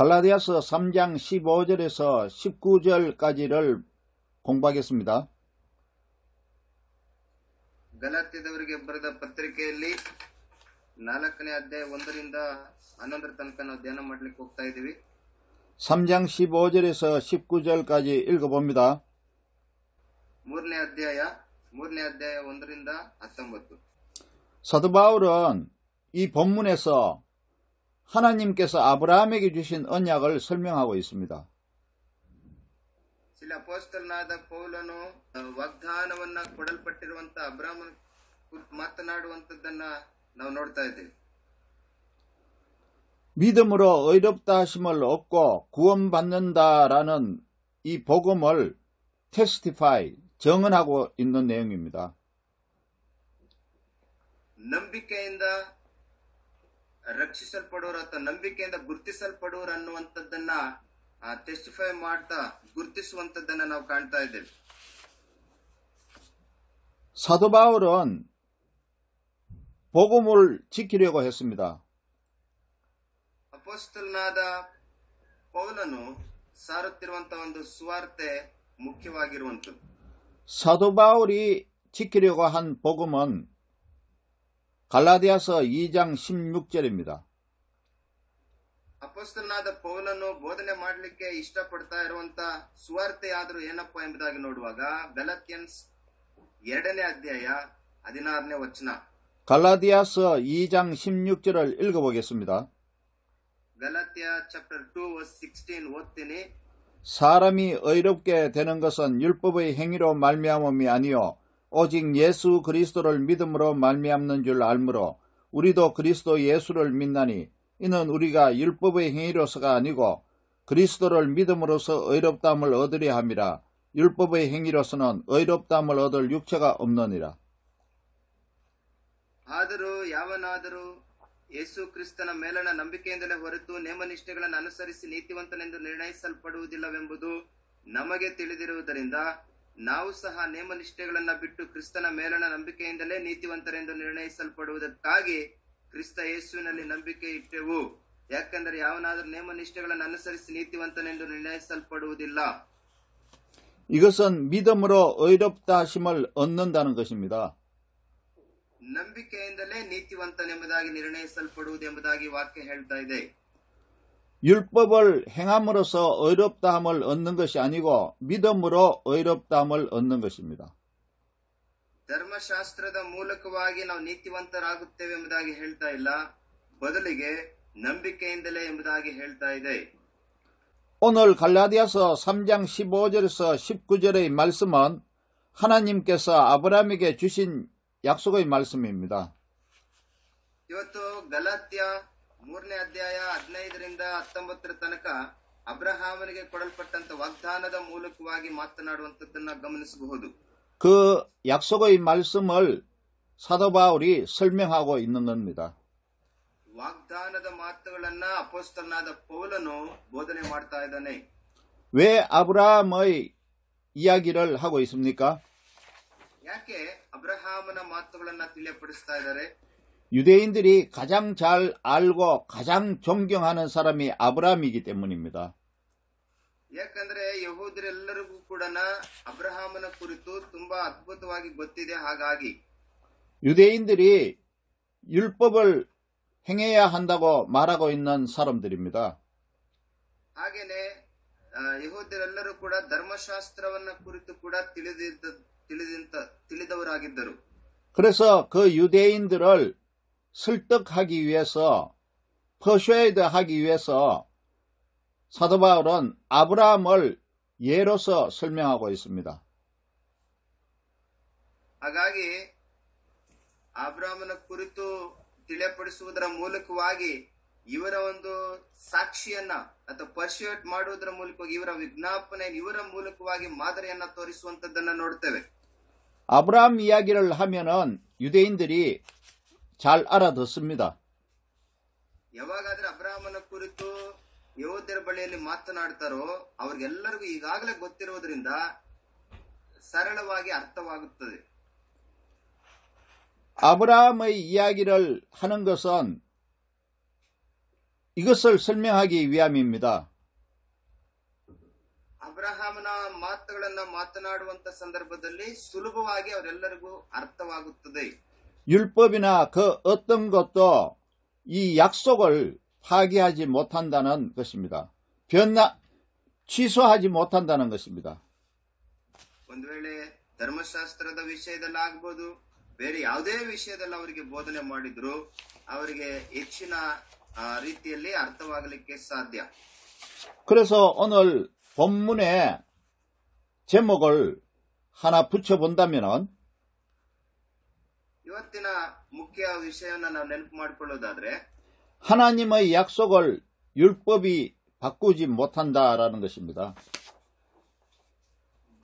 갈라디아서 3장 15절에서 19절까지를 공부하겠습니다. ಗಲಾತ್ಯದವರಿಗೆ ಬರೆದ ಪತ್ರಿಕೆಯಲ್ಲಿ 4ನೇ ಅಧ್ಯಾಯ 1ರಿಂದ 11ರ ತನಕ ನಾವು ಧ್ಯಾನ ಮಾಡಲಿಕ್ಕೆ ಹೋಗ್ತಾ ಇದ್ದೀವಿ. 3장 15절에서 19절까지 읽어봅니다. 3ನೇ ಅಧ್ಯಾಯ 1ರಿಂದ 19. 사도 바울은 이 본문에서 하나님께서 아브라함에게 주신 언약을 설명하고 있습니다. ಇಲ್ಲಿ ಅಪೊಸ್ತಲನಾದ ಪೌಲನು ವಾಗ್ದಾನವನ್ನ ಕೊಡಲ್ಪಟ್ಟಿರುವಂತ ಅಬ್ರಾಹ್ಮನ ಮಾತನಾಡುವಂತದ್ದನ್ನ ನಾವು ನೋಡ್ತಾ ಇದ್ದೇವೆ. 믿음으로 의롭다 하심을 얻고 구원받는다라는 이 복음을 테스티파이, 증언하고 있는 내용입니다. ನಂಬಿಕೆಯಿಂದ ರಕ್ಷಿಸಲ್ಪಡೋರು ಅಥವಾ ನಂಬಿಕೆಯಿಂದ ಗುರುತಿಸಲ್ಪಡೋರು ಅನ್ನುವಂಥದ್ದನ್ನ ಟೆಸ್ಟಿಫೈ ಮಾಡ್ತಾ ಗುರುತಿಸುವಂತದ್ದನ್ನ ನಾವು ಕಾಣ್ತಾ ಇದ್ದೇವೆ. 사도 바울은 복음을 지키려고 했습니다. ಅಪೊಸ್ತಲನಾದ ಪೌಲನು ಸಾರುತ್ತಿರುವಂತಹ ಒಂದು ಸುವಾರ್ತೆ ಮುಖ್ಯವಾಗಿರುವಂಥದ್ದು. 사도 바울이 지키려고 한 복음은 갈라디아서 2장 16절입니다. ಅಪೊಸ್ತಲನಾದ ಪೌಲನು ಬೋಧನೆ ಮಾಡಲಿಕ್ಕೆ ಇಷ್ಟಪಡ್ತಾ ಇರುವಂತ ಸುವಾರ್ತೆ ಆದರೂ ಏನಪ್ಪಾ ಎಂಬುದಾಗಿ ನೋಡುವಾಗ ಗಲಾತ್ಯನ್ಸ್ 2ನೇ ಅಧ್ಯಾಯ 16ನೇ ವಚನ. 갈라디아서 2장 16절을 읽어보겠습니다. ಗಲಾತ್ಯ ಚಾಪ್ಟರ್ 2 ವರ್ಸ್ 16 ಓದ್ತೀನಿ. 사람이 의롭게 되는 것은 율법의 행위로 말미암음이 아니요 오직 예수 그리스도를 믿음으로 말미암는 줄 알므로 우리도 그리스도 예수를 믿나니 이는 우리가 율법의 행위로서가 아니고 그리스도를 믿음으로써 의롭다함을 얻으려 함이라. 율법의 행위로서는 의롭다함을 얻을 육체가 없느니라. ಆದರೂ ಯಾವನಾದರೂ ಯೇಸು ಕ್ರಿಸ್ತನ ಮೇಲಣ ನಂಬಿಕೆಯಿಂದಲೇ ಹೊರತು ನೇಮನಿಷ್ಠೆಗಳನ್ನು ಅನುಸರಿಸಿ ನೀತಿವಂತನೆಂದು ನಿರ್ಣಯಿಸಲ್ಪಡುವುದಿಲ್ಲವೆಂಬುದು ನಮಗೆ ತಿಳಿದಿರುವುದರಿಂದ ನಾವು ಸಹ ನೇಮನಿಷ್ಠೆಗಳನ್ನ ಬಿಟ್ಟು ಕ್ರಿಸ್ತನ ಮೇಲಣ ನಂಬಿಕೆಯಿಂದಲೇ ನೀತಿವಂತರೆಂದು ನಿರ್ಣಯಿಸಲ್ಪಡುವುದಕ್ಕಾಗಿ ಕ್ರಿಸ್ತ ಯೇಸುವಿನಲ್ಲಿ ನಂಬಿಕೆ ಇಟ್ಟೆವು. ಯಾಕೆಂದರೆ ಯಾವನಾದರೂ ನೇಮನಿಷ್ಠೆಗಳನ್ನು ಅನುಸರಿಸಿ ನೀತಿವಂತನೆಂದು ನಿರ್ಣಯಿಸಲ್ಪಡುವುದಿಲ್ಲ. 이것은 믿음으로 의롭다 하심을 얻는다는 것입니다. ನಂಬಿಕೆಯಿಂದಲೇ ನೀತಿವಂತನೆಂಬುದಾಗಿ ನಿರ್ಣಯಿಸಲ್ಪಡುವುದೆಂಬುದಾಗಿ ವಾಕ್ಯ ಹೇಳ್ತಾ ಇದೆ. 율법을 행함으로써 의롭다함을 얻는 것이 아니고 믿음으로 의롭다함을 얻는 것입니다. ಧರ್ಮಶಾಸ್ತ್ರದ ಮೂಲಕವಾಗಿ ನಾವು ನೀತಿವಂತರಾಗುತ್ತೇವೆ ಎಂಬುದಾಗಿ ಹೇಳ್ತಾ ಇಲ್ಲ, ಬದಲಿಗೆ ನಂಬಿಕೆಯಿಂದಲೇ ಎಂಬುದಾಗಿ ಹೇಳ್ತಾ ಇದೆ. 오늘 갈라디아서 3장 15절에서 19절의 말씀은 하나님께서 아브라함에게 주신 약속의 말씀입니다. ಇವತ್ತು ಗಲಾತ್ಯ 3ನೇ ಅಧ್ಯಾಯ 15ರಿಂದ 19ರ ತನಕ ಅಬ್ರಹಾಮನಿಗೆ ಕೊಡಲ್ಪಟ್ಟಂತ ವಾಗ್ದಾನದ ಮೂಲಕವಾಗಿ ಮಾತನಾಡುವಂತದ್ದನ್ನ ಗಮನಿಸಬಹುದು. 그 약속의 말씀을 사도 바울이 설명하고 있는 겁니다. ವಾಗ್ದಾನದ ಮಾತುಗಳನ್ನ ಅಪೊಸ್ತಲನಾದ ಪೌಲನು ಬೋಧನೆ ಮಾಡ್ತಾ ಇದ್ದಾನೆ. 왜 아브라함의 이야기를 하고 있습니까? ಯಾಕೆ ಅಬ್ರಹಾಮನ ಮಾತುಗಳನ್ನ ತಿಳಿಯಪಡಿಸ್ತಾ ಇದ್ದಾರೆ? 유대인들이 가장 잘 알고 가장 존경하는 사람이 아브라함이기 때문입니다. ಯಾಕಂದ್ರೆ ಯಹೂದರೆಲ್ಲರಿಗೂ ಕೂಡ ಅಬ್ರಹಾಮನ ಕುರಿತು ತುಂಬಾ ಅದ್ಭುತವಾಗಿ ಗೊತ್ತಿದೆ. ಹಾಗಾಗಿ 유대인들이 율법을 행해야 한다고 말하고 있는 사람들입니다. ಹಾಗೇನೆ ಯಹೂದರೆಲ್ಲರೂ ಕೂಡ ಧರ್ಮಶಾಸ್ತ್ರವನ್ನ ಕುರಿತು ಕೂಡ ತಿಳಿದವರಾಗಿದ್ದರು. 그래서 그 유대인들을 설득하기 위해서, 퍼슈에이드 하기 위해서 사도 바울은 아브라함을 예로서 설명하고 있습니다. ಹಾಗಾಗಿ ಅಬ್ರಾಹ್ಮನ ಕುರಿತು ತಿಳಿಯಪಡಿಸುವುದರ ಮೂಲಕವಾಗಿ ಇವರ ಒಂದು ಸಾಕ್ಷಿಯನ್ನ ಅಥವಾ ಪರ್ಸ್ಯೂಟ್ ಮಾಡುವುದರ ಮೂಲಕವಾಗಿ ಇವರ ವಿಜ್ಞಾಪನೆ ಇವರ ಮೂಲಕವಾಗಿ ಮಾದರಿಯನ್ನ ತೋರಿಸುವಂತದ್ದನ್ನ ನೋಡ್ತೇವೆ. 아브라함 이야기를 하면은 유대인들이 잘 알아듣습니다. ಯಾವಾಗಾದ್ರೆ ಅಬ್ರಾಹ್ಮನ ಕುರಿತು ಯಹೂದ್ಯರ ಬಳಿಯಲ್ಲಿ ಮಾತನಾಡ್ತಾರೋ ಅವ್ರಿಗೆಲ್ಲರಿಗೂ ಈಗಾಗಲೇ ಗೊತ್ತಿರುವುದರಿಂದ ಸರಳವಾಗಿ ಅರ್ಥವಾಗುತ್ತದೆ. 아브라함의 이야기를 하는 것은 이것을 설명하기 위함입니다. ಅಬ್ರಹಾಮನ ಮಾತುಗಳನ್ನ ಮಾತನಾಡುವಂತ ಸಂದರ್ಭದಲ್ಲಿ ಸುಲಭವಾಗಿ ಅವರೆಲ್ಲರಿಗೂ ಅರ್ಥವಾಗುತ್ತದೆ. 율법이나 그 어떤 것도 이 약속을 파기하지 못한다는 것입니다. 취소하지 못한다는 것입니다. ಒಂದು ವೇಳೆ ಧರ್ಮಶಾಸ್ತ್ರದ ವಿಷಯದಲ್ಲಿ ಆಗ್ಬೋದು, ಬೇರೆ ಯಾವುದೇ ವಿಷಯದಲ್ಲಿ ಅವರಿಗೆ ಬೋಧನೆ ಮಾಡಿದ್ರು ಅವರಿಗೆ ಹೆಚ್ಚಿನ ರೀತಿಯಲ್ಲಿ ಅರ್ಥವಾಗಲಿಕ್ಕೆ ಸಾಧ್ಯ. 그래서 오늘 본문의 제목을 하나 붙여본다면 ಇವತ್ತಿನ ಮುಖ್ಯ ವಿಷಯವನ್ನ ನಾವು ನೆನಪು ಮಾಡಿಕೊಳ್ಳೋದಾದ್ರೆ 하나님의 약속을 율법이 바꾸지 못한다라는 것입니다.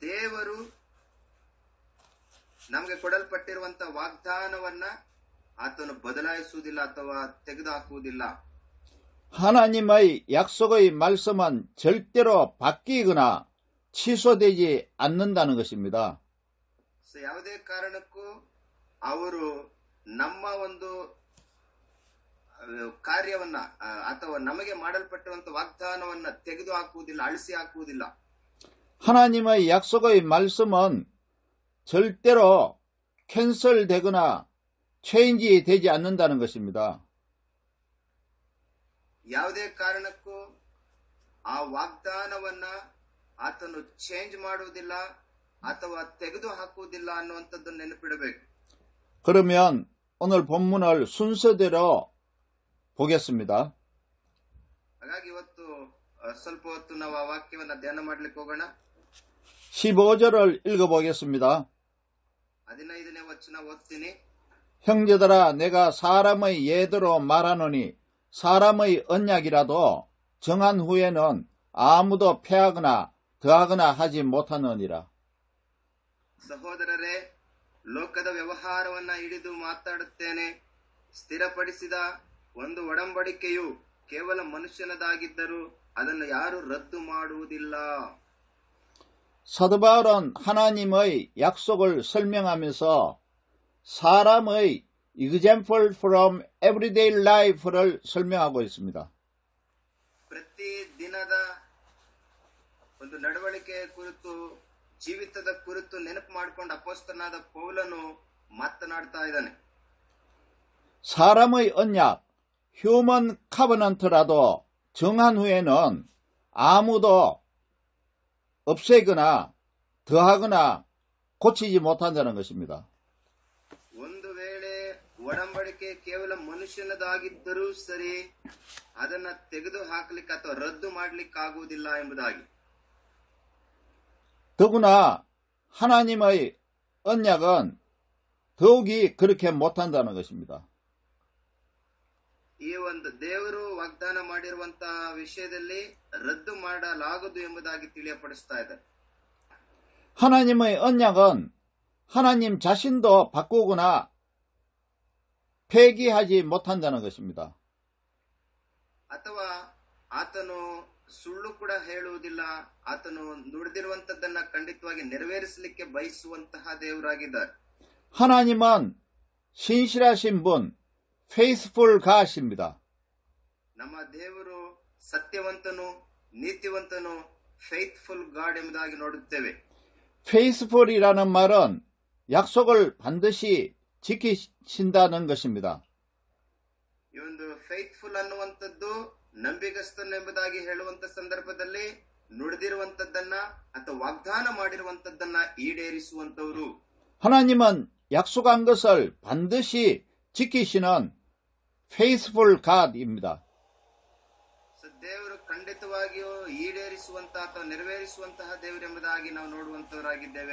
ದೇವರು ನಮಗೆ ಕೊಡಲ್ಪಟ್ಟಿರುವಂತ ವಾಗ್ದಾನವನ್ನ ಆತನು ಬದಲಾಯಿಸುವುದಿಲ್ಲ ಅಥವಾ ತೆಗೆದುಹಾಕುವುದಿಲ್ಲ. 하나님의 약속의 말씀은 절대로 바뀌거나 취소되지 않는다는 것입니다. ಯಾವುದೇ ಕಾರಣಕ್ಕೂ ಅವರು ನಮ್ಮ ಒಂದು ಕಾರ್ಯವನ್ನ ಅಥವಾ ನಮಗೆ ಮಾಡಲ್ಪಟ್ಟಿರುವಂತ ವಾಗ್ದಾನವನ್ನ ತೆಗೆದು ಹಾಕುವುದಿಲ್ಲ, ಅಳಿಸಿ ಹಾಕುವುದಿಲ್ಲ. 하나님의 약속의 말씀은 절대로 캔슬되거나 체인지 되지 않는다는 것입니다. ಯಾವುದೇ ಕಾರಣಕ್ಕೂ ಆ ವಾಗ್ದಾನವನ್ನ ಆತನು ಚೇಂಜ್ ಮಾಡುವುದಿಲ್ಲ ಅಥವಾ ತೆಗೆದು ಹಾಕುವುದಿಲ್ಲ ಅನ್ನುವಂಥದ್ದನ್ನು ನೆನಪಿಡಬೇಕು. 그러면 오늘 본문을 순서대로 보겠습니다. ಹಾಗಾಗಿ ಇವತ್ತು ಸ್ವಲ್ಪ ಹೊತ್ತು ನಾವು ಆ ವಾಕ್ಯವನ್ನ ಧ್ಯಾನ ಮಾಡ್ಲಿಕ್ಕೆ ಹೋಗೋಣ. 15절을 읽어보겠습니다. 15ನೇ ವಚನ ಓದ್ತೀನಿ. 형제들아 내가 사람의 예대로 말하노니 사람의 언약이라도 정한 후에는 아무도 패하거나 더하거나 하지 못하느니라. ಸಹೋದರರೇ, ಲೋಕದ ವ್ಯವಹಾರವನ್ನ ಹಿಡಿದು ಮಾತಾಡುತ್ತೇನೆ. ಸ್ಥಿರಪಡಿಸಿದ ಒಂದು ಒಡಂಬಡಿಕೆಯು ಕೇವಲ ಮನುಷ್ಯನದಾಗಿದ್ದರೂ ಅದನ್ನು ಯಾರು ರದ್ದು ಮಾಡುವುದಿಲ್ಲ. 사도 바울은 하나님의 약속을 설명하면서 사람의 example from everyday life를 설명하고 있습니다. ಪ್ರತಿ ದಿನದ ಒಂದು ನಡವಳಿಕೆಯ ಕುರಿತು, ಜೀವಿತದ ಕುರಿತು ನೆನಪು ಮಾಡಿಕೊಂಡು ಅಪೊಸ್ತಲನಾದ ಪೌಲನು ಮಾತನಾಡ್ತಾ ಇದ್ದಾನೆ. 사람의 언약, 휴먼 카버넌트라도 정한 후에는 아무도 없애거나 더하거나 고치지 못한다는 것입니다. ಒಂದು ವೇಳೆ ಒಡಂಬಡಿಕೆ ಕೇವಲ ಮನುಷ್ಯನದಾಗಿದ್ದರೂ ಸರಿ, ಅದನ್ನ ತೆಗೆದು ಹಾಕಲಿಕ್ಕೆ ಅಥವಾ ರದ್ದು ಮಾಡಲಿಕ್ಕಾಗುವುದಿಲ್ಲ ಎಂಬುದಾಗಿ. 더구나 하나님의 언약은 더욱이 그렇게 못한다는 것입니다. ಈ ಒಂದು ದೇವರು ವಾಗ್ದಾನ ಮಾಡಿರುವಂತಹ ವಿಷಯದಲ್ಲಿ ರದ್ದು ಮಾಡಲಾಗದು ಎಂಬುದಾಗಿ ತಿಳಿಯಪಡಿಸ್ತಾ ಇದ್ದಾರೆ. 하나님의 언약은 하나님 자신도 바꾸거나 폐기하지 못한다는 것입니다. ಅಥವಾ ಆತನು ಸುಳ್ಳು ಕೂಡ ಹೇಳುವುದಿಲ್ಲ, ಆತನು ನುಡಿದಿರುವಂತದ್ದನ್ನ ಖಂಡಿತವಾಗಿ ನೆರವೇರಿಸಲಿಕ್ಕೆ ಬಯಸುವಂತಹ ದೇವರಾಗಿದ್ದಾರೆ. 하나님은 신실하신 분, faithful God입니다. ನಮ್ಮ ದೇವರು ಸತ್ಯವಂತನು, ನೀತಿವಂತನು, ಫೇತ್ಫುಲ್ ಗಾಡ್ ಎಂಬುದಾಗಿ ನೋಡುತ್ತೇವೆ. faithful이라는 말은 약속을 반드시 지키신다는 것입니다. ಈ ಒಂದು ಫೇತ್ಫುಲ್ ಅನ್ನುವಂಥದ್ದು ನಂಬಿಗಸ್ತನು ಎಂಬುದಾಗಿ ಹೇಳುವಂತ ಸಂದರ್ಭದಲ್ಲಿ ನುಡಿದಿರುವಂತದ್ದನ್ನ ಅಥವಾ ವಾಗ್ದಾನ ಮಾಡಿರುವಂತದ್ದನ್ನ ಈಡೇರಿಸುವಂತವರು. 하나님은 약속한 것을 반드시 지키시는 faithful God입니다. ದೇವರು ಖಂಡಿತವಾಗಿಯೂ ಈಡೇರಿಸುವಂತಹ ಅಥವಾ ನೆರವೇರಿಸುವಂತಹ ದೇವರೆಂಬುದಾಗಿ ನಾವು ನೋಡುವಂತವರಾಗಿದ್ದೇವೆ.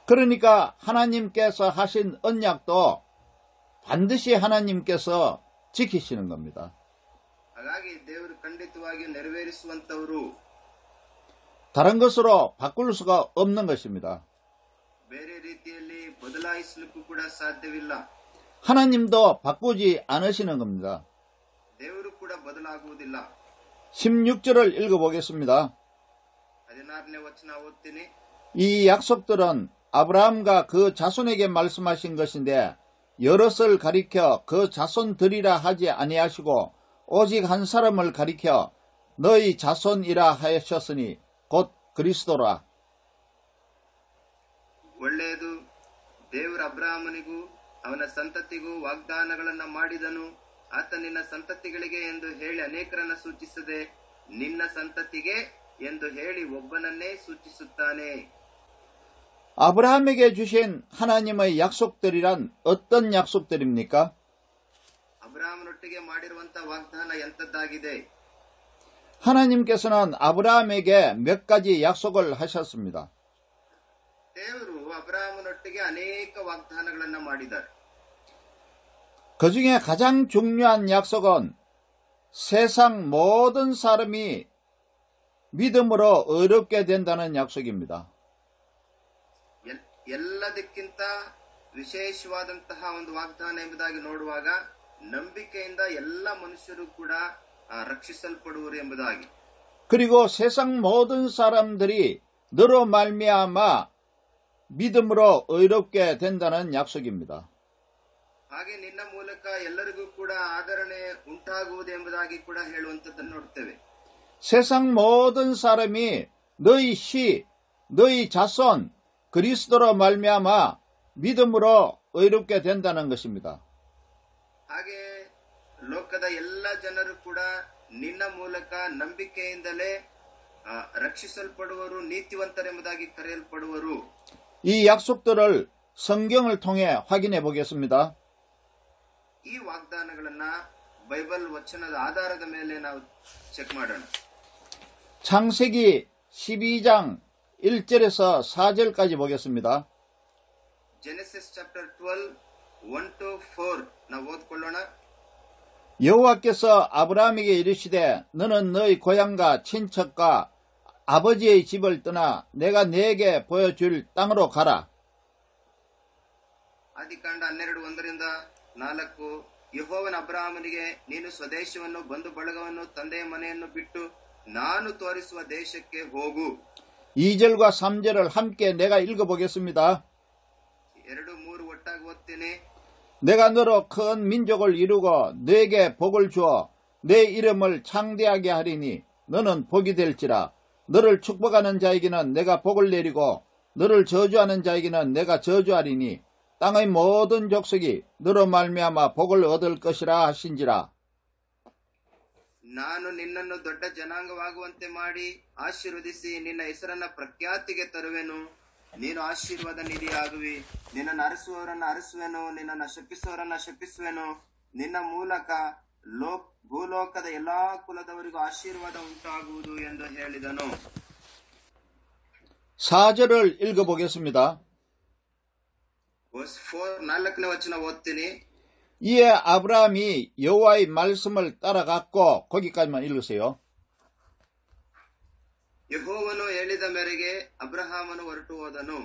그러니까 하나님께서 하신 언약도 반드시 하나님께서 지키시는 겁니다. ಹಾಗಾಗಿ ದೇವರು ಖಂಡಿತವಾಗಿಯೂ ನೆರವೇರಿಸುವಂತವರು. 다른 것으로 바꿀 수가 없는 것입니다. ಬೇರೆ ರೀತಿಯಲ್ಲಿ ಬದಲಾಯಿಸಲಿಕ್ಕೂ ಕೂಡ ಸಾಧ್ಯವಿಲ್ಲ. 하나님도 바꾸지 않으시는 겁니다. ದೇವರು ಕೂಡ ಬದಲಾಗುವುದಿಲ್ಲ. 16절을 읽어보겠습니다. 16ನೇ ವಚನ ಓದ್ತೀನಿ. 이 약속들은 아브라함과 그 자손에게 말씀하신 것인데 여럿을 가리켜 그 자손들이라 하지 아니하시고 오직 한 사람을 가리켜 너희 자손이라 하셨으니 곧 그리스도라. ಒಳ್ಳೆಯದು. ದೇವರು ಅಬ್ರಹಾಮನಿಗೂ ಅವನ ಸಂತತಿಗೂ ವಾಗ್ದಾನಗಳನ್ನ ಮಾಡಿದನು. ಆತ ನಿನ್ನ ಸಂತತಿಗಳಿಗೆ ಎಂದು ಹೇಳಿ ಅನೇಕರನ್ನ ಸೂಚಿಸದೆ ನಿನ್ನ ಸಂತತಿಗೆ ಎಂದು ಹೇಳಿ ಒಬ್ಬನನ್ನೇ ಸೂಚಿಸುತ್ತಾನೆ. 아브라함에게 주신 하나님의 약속들이란 어떤 약속들입니까? ಅಬ್ರಹಾಮನೊಟ್ಟಿಗೆ ಮಾಡಿರುವಂತ ವಾಗ್ದಾನ ಎಂತದ್ದಾಗಿದೆ? 하나님께서는 아브라함에게 몇 가지 약속을 하셨습니다. ದೇವರು ಅಬ್ರಹಾಮನೊಟ್ಟಿಗೆ ಅನೇಕ ವಾಗ್ದಾನಗಳನ್ನ ಮಾಡಿದ್ದಾರೆ. 그 중에 가장 중요한 약속은 세상 모든 사람이 믿음으로 의롭게 된다는 약속입니다. ಎಲ್ಲದಕ್ಕಿಂತ ವಿಶೇಷವಾದಂತಹ ಒಂದು ವಾಗ್ದಾನ ಎಂಬುದಾಗಿ ನೋಡುವಾಗ ನಂಬಿಕೆಯಿಂದ ಎಲ್ಲ ಮನುಷ್ಯರು ಕೂಡ ರಕ್ಷಿಸಲ್ಪಡುವರು ಎಂಬುದಾಗಿ. 그리고 세상 모든 사람들이 너로 말미암아 믿음으로 의롭게 된다는 약속입니다. ಹಾಗೆ ನಿನ್ನ ಮೂಲಕ ಎಲ್ಲರಿಗೂ ಕೂಡ ಆದರಣೆ ಉಂಟಾಗುವುದು ಎಂಬುದಾಗಿ ಕೂಡ ಹೇಳುವಂತದ್ದನ್ನು ನೋಡ್ತೇವೆ. 세상 모든 사람이 너희 씨, 너희 자손 그리스도로 말미암아 믿음으로 의롭게 된다는 것입니다. ಹಾಗೆ ಲೋಕದ ಎಲ್ಲ ಜನರು ಕೂಡ ನಿನ್ನ ಮೂಲಕ ನಂಬಿಕೆಯಿಂದಲೇ ರಕ್ಷಿಸಲ್ಪಡುವರು, ನೀತಿವಂತರೆಂಬುದಾಗಿ ಕರೆಯಲ್ಪಡುವರು. 이 약속들을 성경을 통해 확인해 보겠습니다. ಈ ವಾಗ್ದಾನಗಳನ್ನ ಬೈಬಲ್ ವಚನದ ಆಧಾರದ ಮೇಲೆ ನಾವು ಚೆಕ್ ಮಾಡೋಣ. 창세기 12장 1절에서 4절까지 보겠습니다. 제네시스 ಚಾಪ್ಟರ್ 12 1-4 ನಾವು ಓದ್ಕೊಳ್ಳೋಣ. 여호와께서 아브라함에게 이르시되 너는 너희 고향과 친척과 아버지의 집을 떠나 내가 네게 보여줄 땅으로 가라. ಆದಿಕಾಂಡ 12:1-4 ಯೆಹೋವನ ಅಬ್ರಹಾಮನಿಗೆ ನೀನು ಸ್ವದೇಶವನ್ನು ಬಂಧು ಬಳಗವನ್ನು ತಂದೆಯ ಮನೆಯನ್ನು ಬಿಟ್ಟು ನಾನು ತೋರಿಸುವ ದೇಶಕ್ಕೆ ಹೋಗು. 2절과 3절을 함께 내가 읽어보겠습니다. 2-3 ಒಟ್ಟಾಗಿ ಓದ್ತೀನಿ. 내가 너로 큰 민족을 이루고 너에게 복을 주어 내 이름을 창대하게 하리니 너는 복이 될지라. 너를 축복하는 자에게는 내가 복을 내리고 너를 저주하는 자에게는 내가 저주하리니 땅의 모든 족속이 너로 말미암아 복을 얻을 것이라 하신지라. ನಾನು ನಿನ್ನನ್ನು ದೊಡ್ಡ ಜನಾಂಗವಾಗುವಂತೆ ಮಾಡಿ ಆಶೀರ್ವದಿಸಿ ನಿನ್ನ ಹೆಸರನ್ನ ಪ್ರಖ್ಯಾತಿಗೆ ತರುವೆನು. ನೀನು ಆಶೀರ್ವಾದ ನಿಧಿಯಾಗುವಿ. ನಿನ್ನನ್ನು ಅರಸುವವರನ್ನ ಅರಸುವೆನು, ನಿನ್ನನ್ನು ಶಪಿಸುವವರನ್ನ ಶಪಿಸುವೆನು. ನಿನ್ನ ಮೂಲಕ ಭೂಲೋಕದ ಎಲ್ಲಾ ಕುಲದವರಿಗೂ ಆಶೀರ್ವಾದ ಉಂಟಾಗುವುದು ಎಂದು ಹೇಳಿದನು. 4절을 읽어보겠습니다. 4ನೇ ವಚನ ಓದ್ತೀನಿ. 이에 아브라함이 여호와의 말씀을 따라갔고, 거기까지만 읽으세요. ಯೆಹೋವನು ಹೇಳಿದ ಮೇರೆಗೆ ಅಬ್ರಹಾಮನು ಹೊರಟು ಹೋದನು.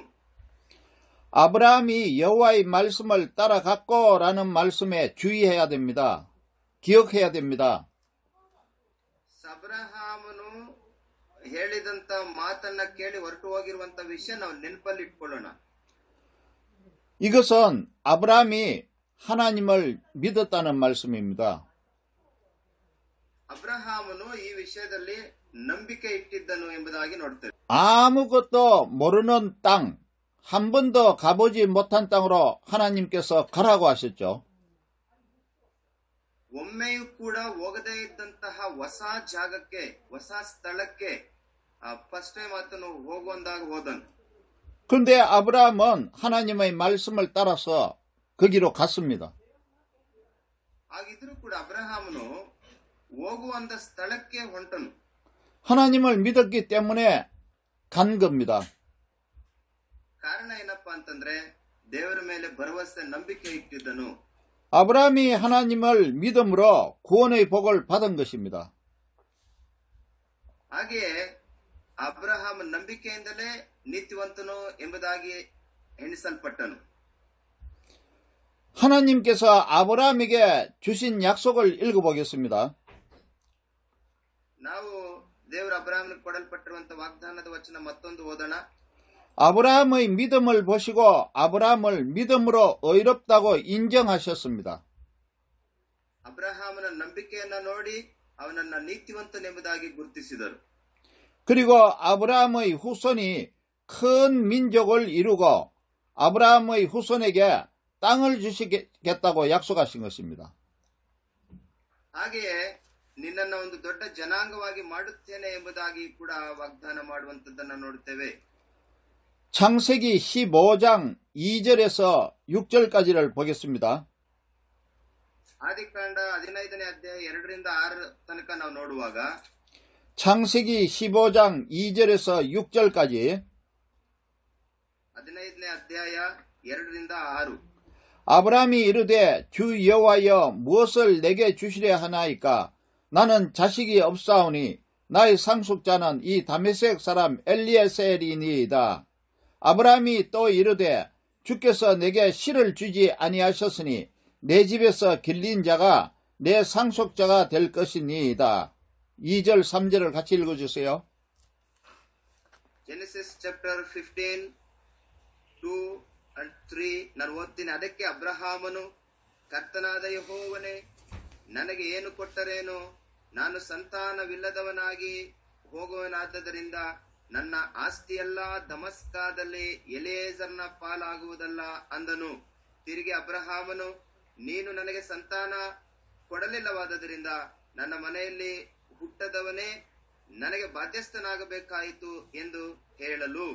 아브라함이 여호와의 말씀을 따라갔고라는 말씀에 주의해야 됩니다. 기억해야 됩니다. ಅಬ್ರಹಾಮನು ಹೇಳಿದಂತ ಮಾತನ್ನ ಕೇಳಿ ಹೊರಟು ಹೋಗಿರುವಂತ ವಿಷಯ ನಾವು ನೆನಪಲ್ಲಿ ಇಟ್ಕೊಳ್ಳೋಣ. 이것은 아브라함이 하나님을 믿었다는 말씀입니다. ಅಬ್ರಹಾಮನು ಈ ವಿಷಯದಲ್ಲಿ ನಂಬಿಕೆ ಇಟ್ಟಿದ್ದನು ಎಂಬುದಾಗಿ ನೋಡ್ತೇವೆ. 아무것도 모르는 땅, 한 번도 가보지 못한 땅으로 하나님께서 가라고 하셨죠. ಒಮ್ಮೆಯೂ ಕೂಡ ಹೋಗದೇ ಇದ್ದಂತಹ ಹೊಸ ಜಾಗಕ್ಕೆ, ಹೊಸ ಸ್ಥಳಕ್ಕೆ ಫಸ್ಟ್ ಟೈಮ್ ಆತನು ಹೋಗುವಂದಾಗ ಹೋದನು. 그런데 아브라함은 하나님의 말씀을 따라서 거기로 갔습니다. ಹಾಗಿದ್ರೂ ಕೂಡ ಅಬ್ರಹಾಮನು ಹೋಗುವಂತ ಸ್ಥಳಕ್ಕೆ ಹೊಂಟನು. 하나님을 믿었기 때문에 간 겁니다. ಕಾರಣ ಏನಪ್ಪಾ ಅಂತಂದ್ರೆ ದೇವರ ಮೇಲೆ ಭರವಸೆ, ನಂಬಿಕೆ ಇಟ್ಟಿದ್ದನು. 아브라함이 하나님을 믿음으로 구원의 복을 받은 것입니다. ಹಾಗೆಯೇ ಅಬ್ರಹಾಮ ನಂಬಿಕೆಯಿಂದಲೇ ನೀತಿವಂತನು ಎಂಬುದಾಗಿ ಎಣಿಸಲ್ಪಟ್ಟನು. 하나님께서 아브라함에게 주신 약속을 읽어보겠습니다. ನಾವು ದೇವರ ಅಬ್ರಹಾಮನಿಗೆ ಕೊಡಲ್ಪಟ್ಟಿರುವಂತಹ ವಾಗ್ದಾನದ ವಚನ ಮತ್ತೊಂದು ಓದೋಣ. 아브라함의 믿음을 보시고 아브라함을 믿음으로 의롭다고 인정하셨습니다. ಅಬ್ರಹಾಮನ ನಂಬಿಕೆಯನ್ನ ನೋಡಿ ಅವನನ್ನ ನೀತಿವಂತನೆಂಬುದಾಗಿ ಗುರುತಿಸಿದರು. 그리고 아브라함의 후손이 큰 민족을 이루고 아브라함의 후손에게 땅을 주시겠다고 약속하신 것입니다. ಹಾಗೆಯೇ ನಿನ್ನನ್ನ ಒಂದು ದೊಡ್ಡ ಜನಾಂಗವಾಗಿ ಮಾಡುತ್ತೇನೆ ಎಂಬುದಾಗಿ ಕೂಡ ವಾಗ್ದಾನ ಮಾಡುವಂತದ್ದನ್ನ ನೋಡುತ್ತೇವೆ. 창세기 15장 2절에서 6절까지를 보겠습니다. ಆದಿಕಾಂಡ 15ನೇ ಅಧ್ಯಾಯ 2ರಿಂದ 6 ತನಕ ನಾವು ನೋಡುವಾಗ 창세기 15장 2절에서 6절까지 15ನೇ ಅಧ್ಯಾಯ 2ರಿಂದ 6 아브라함이 이르되 주 여호와여 무엇을 내게 주시려 하나이까 나는 자식이 없사오니 나의 상속자는 이 다메섹 사람 엘리에셀이니이다. 아브라함이 또 이르되 주께서 내게 씨를 주지 아니하셨으니 내 집에서 길린 자가 내 상속자가 될 것이니이다. 2절 3절을 같이 읽어주세요. Genesis chapter 15 2 and 3 ನಾನು ಓದ್ತೀನಿ. ಅದಕ್ಕೆ ಅಬ್ರಹಾಮನು ಕರ್ತನಾದ ಯೆಹೋವನೇ ನನಗೆ ಏನು ಕೊಟ್ಟರೇನು, ನಾನು ಸಂತಾನವಿಲ್ಲದವನಾಗಿ ಹೋಗುವನಾದ್ದರಿಂದ ನನ್ನ ಆಸ್ತಿಯೆಲ್ಲ ದಮಸ್ಕಾದಲ್ಲಿ ಎಲಿಯೇಜರನ ಪಾಲಾಗುವುದಲ್ಲ ಅಂದನು. ತಿರುಗಿ ಅಬ್ರಹಾಮನು ನೀನು ನನಗೆ ಸಂತಾನ ಕೊಡಲಿಲ್ಲವಾದ್ದರಿಂದ ನನ್ನ ಮನೆಯಲ್ಲಿ ಹುಟ್ಟದವನೇ ನನಗೆ ಬಾಧ್ಯಸ್ಥನಾಗಬೇಕಾಯಿತು ಎಂದು ಹೇಳಲು.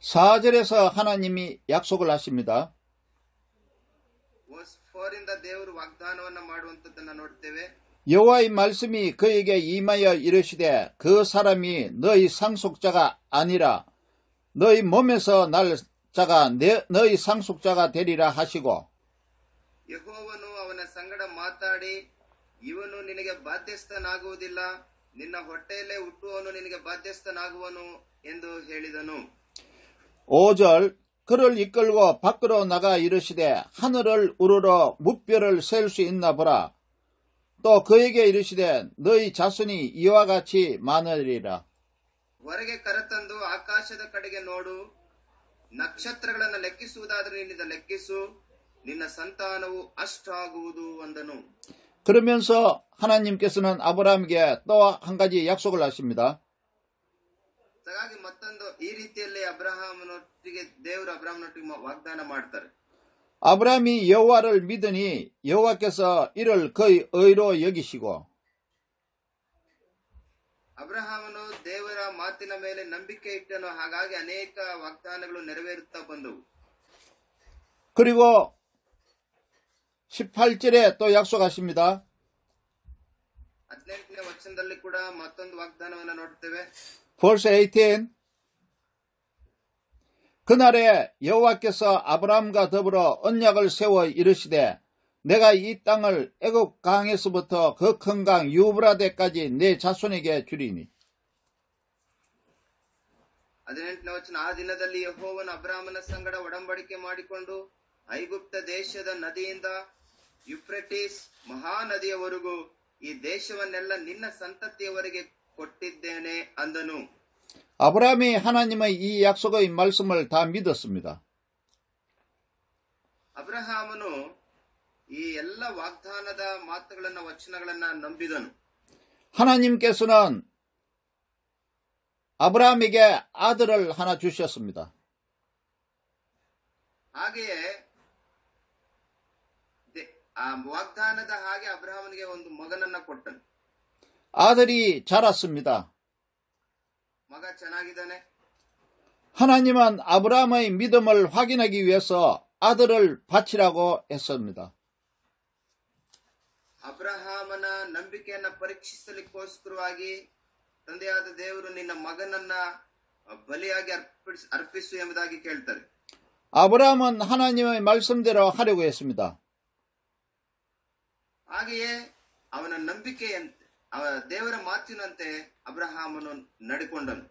4절에서 하나님이 약속을 하십니다. ವರ್ಸ್ 4 ರಿಂದ ದೇವರು ವಾಗ್ದಾನವನ್ನ ಮಾಡುವಂತದ್ದನ್ನ ನೋಡ್ತೇವೆ. 여호와의 말씀이 그에게 임하여 이르시되 그 사람이 너희 상속자가 아니라 너희 몸에서 날 자가 너희 상속자가 되리라 하시고 ಯೆಹೋವನು ಅವನ ಸಂಗಡ ಮಾತಾಡಿ ಇವನು ನಿನಗೆ ಬಾಧ್ಯಸ್ಥನಾಗುವುದಿಲ್ಲ, ನಿನ್ನ ಹೊಟ್ಟೆಯಲ್ಲೇ ಹುಟ್ಟುವವನು ನಿನಗೆ ಬಾಧ್ಯಸ್ಥನಾಗುವನು ಎಂದು ಹೇಳಿದನು. 5절 그를 이끌고 밖으로 나가 이르시되 하늘을 우러러 무뼈를 셀 수 있나 보라. 또 그에게 이르시되 너희 자손이 이와 같이 많으리라. ಹೊರಗೆ ಕರೆತಂದು ಆಕಾಶದ ಕಡೆಗೆ ನೋಡು, ನಕ್ಷತ್ರಗಳನ್ನು ಲೆಕ್ಕಿಸುವುದಾದರೆ ನಿನ್ನಿಂದ ಲೆಕ್ಕಿಸು, ನಿನ್ನ ಸಂತಾನವು ಅಷ್ಟಾಗುವುದು ಅಂದನು. 그러면서 하나님께서는 아브라함에게 또 한 가지 약속을 하십니다. ಹಾಗಾಗಿ ಮತ್ತೊಂದು ಈ ರೀತಿಯಲ್ಲಿ ಅಬ್ರಹಾಮನೊಟ್ಟಿಗೆ ದೇವರು ಅಬ್ರಹಾಮನೊಟ್ಟಿಗೆ ವಾಗ್ದಾನ ಮಾಡ್ತಾರೆ. 아브라함이 여호와를 믿으니 여호와께서 이를 그의 의로 여기시고 ಅಬ್ರಹಾಮನು ದೇವರ ಮಾತಿನ ಮೇಲೆ ನಂಬಿಕೆ ಇಟ್ಟನು. ಹಾಗಾಗಿ ಅನೇಕ ವಾಗ್ದಾನಗಳು ನೆರವೇರುತ್ತಾ ಬಂದವು. 그리고 18절에 또 약속하십니다. 18ನೇ ವಚನದಲ್ಲಿ ಕೂಡ ಮತ್ತೊಂದು ವಾಗ್ದಾನವನ್ನು ನೋಡ್ತೇವೆ. Verse 18 그날에 여호와께서 아브라함과 더불어 언약을 세워 이르시되 내가 이 땅을 애굽 강에서부터 그 큰 강 유브라데까지 내 자손에게 주리니. 18ನೇ ವಚನ ಆ ದಿನದಲ್ಲಿ ಯೆಹೋವನು ಅಬ್ರಹಾಮನ ಸಂಗಡ ಒಡಂಬಡಿಕೆ ಮಾಡಿಕೊಂಡು ಐಗುಪ್ತ ದೇಶದ ನದಿಯಿಂದ ಯುಫ್ರೆಟಿಸ್ ಮಹಾನದಿಯವರೆಗೂ ಈ ದೇಶವನ್ನೆಲ್ಲ ನಿನ್ನ ಸಂತತಿಯವರೆಗೆ ಕೊಟ್ಟಿದ್ದೇನೆ ಅಂದನು. 아브라함이 하나님의 이 약속의 말씀을 다 믿었습니다. ಅಬ್ರಹಾಮನು ಈ ಎಲ್ಲ ವಾಗ್ದಾನದ ಮಾತುಗಳನ್ನ ವಚನಗಳನ್ನ ನಂಬಿದನು. 하나님께서는 아브라함에게 아들을 하나 주셨습니다. ಹಾಗೆಯೇ ಆ ವಾಗ್ದಾನದ ಹಾಗೆ ಅಬ್ರಹಾಮನಿಗೆ ಒಂದು ಮಗನನ್ನ ಕೊಟ್ಟನು. 아들이 자랐습니다. ಮಗ ಚೆನ್ನಾಗಿದ್ದಾನೆ. 하나님은 아브라함의 믿음을 확인하기 위해서 아들을 바치라고 했습니다. ಅಬ್ರಹಾಮನ ನಂಬಿಕೆಯನ್ನ ಪರೀಕ್ಷಿಸಲಿಕ್ಕೋಸ್ಕರವಾಗಿ ತಂದೆಯಾದ ದೇವರು ನಿನ್ನ ಮಗನನ್ನ ಬಲಿಯಾಗಿ ಅರ್ಪಿಸು ಎಂಬುದಾಗಿ ಕೇಳ್ತಾರೆ. 아브라함은 하나님의 말씀대로 하려고 했습니다. ಹಾಗೆಯೇ ಅವನ ನಂಬಿಕೆಯಂತೆ ದೇವರ ಮಾತಿನಂತೆ ಅಬ್ರಹಾಮನು ನಡೆಕೊಂಡನು.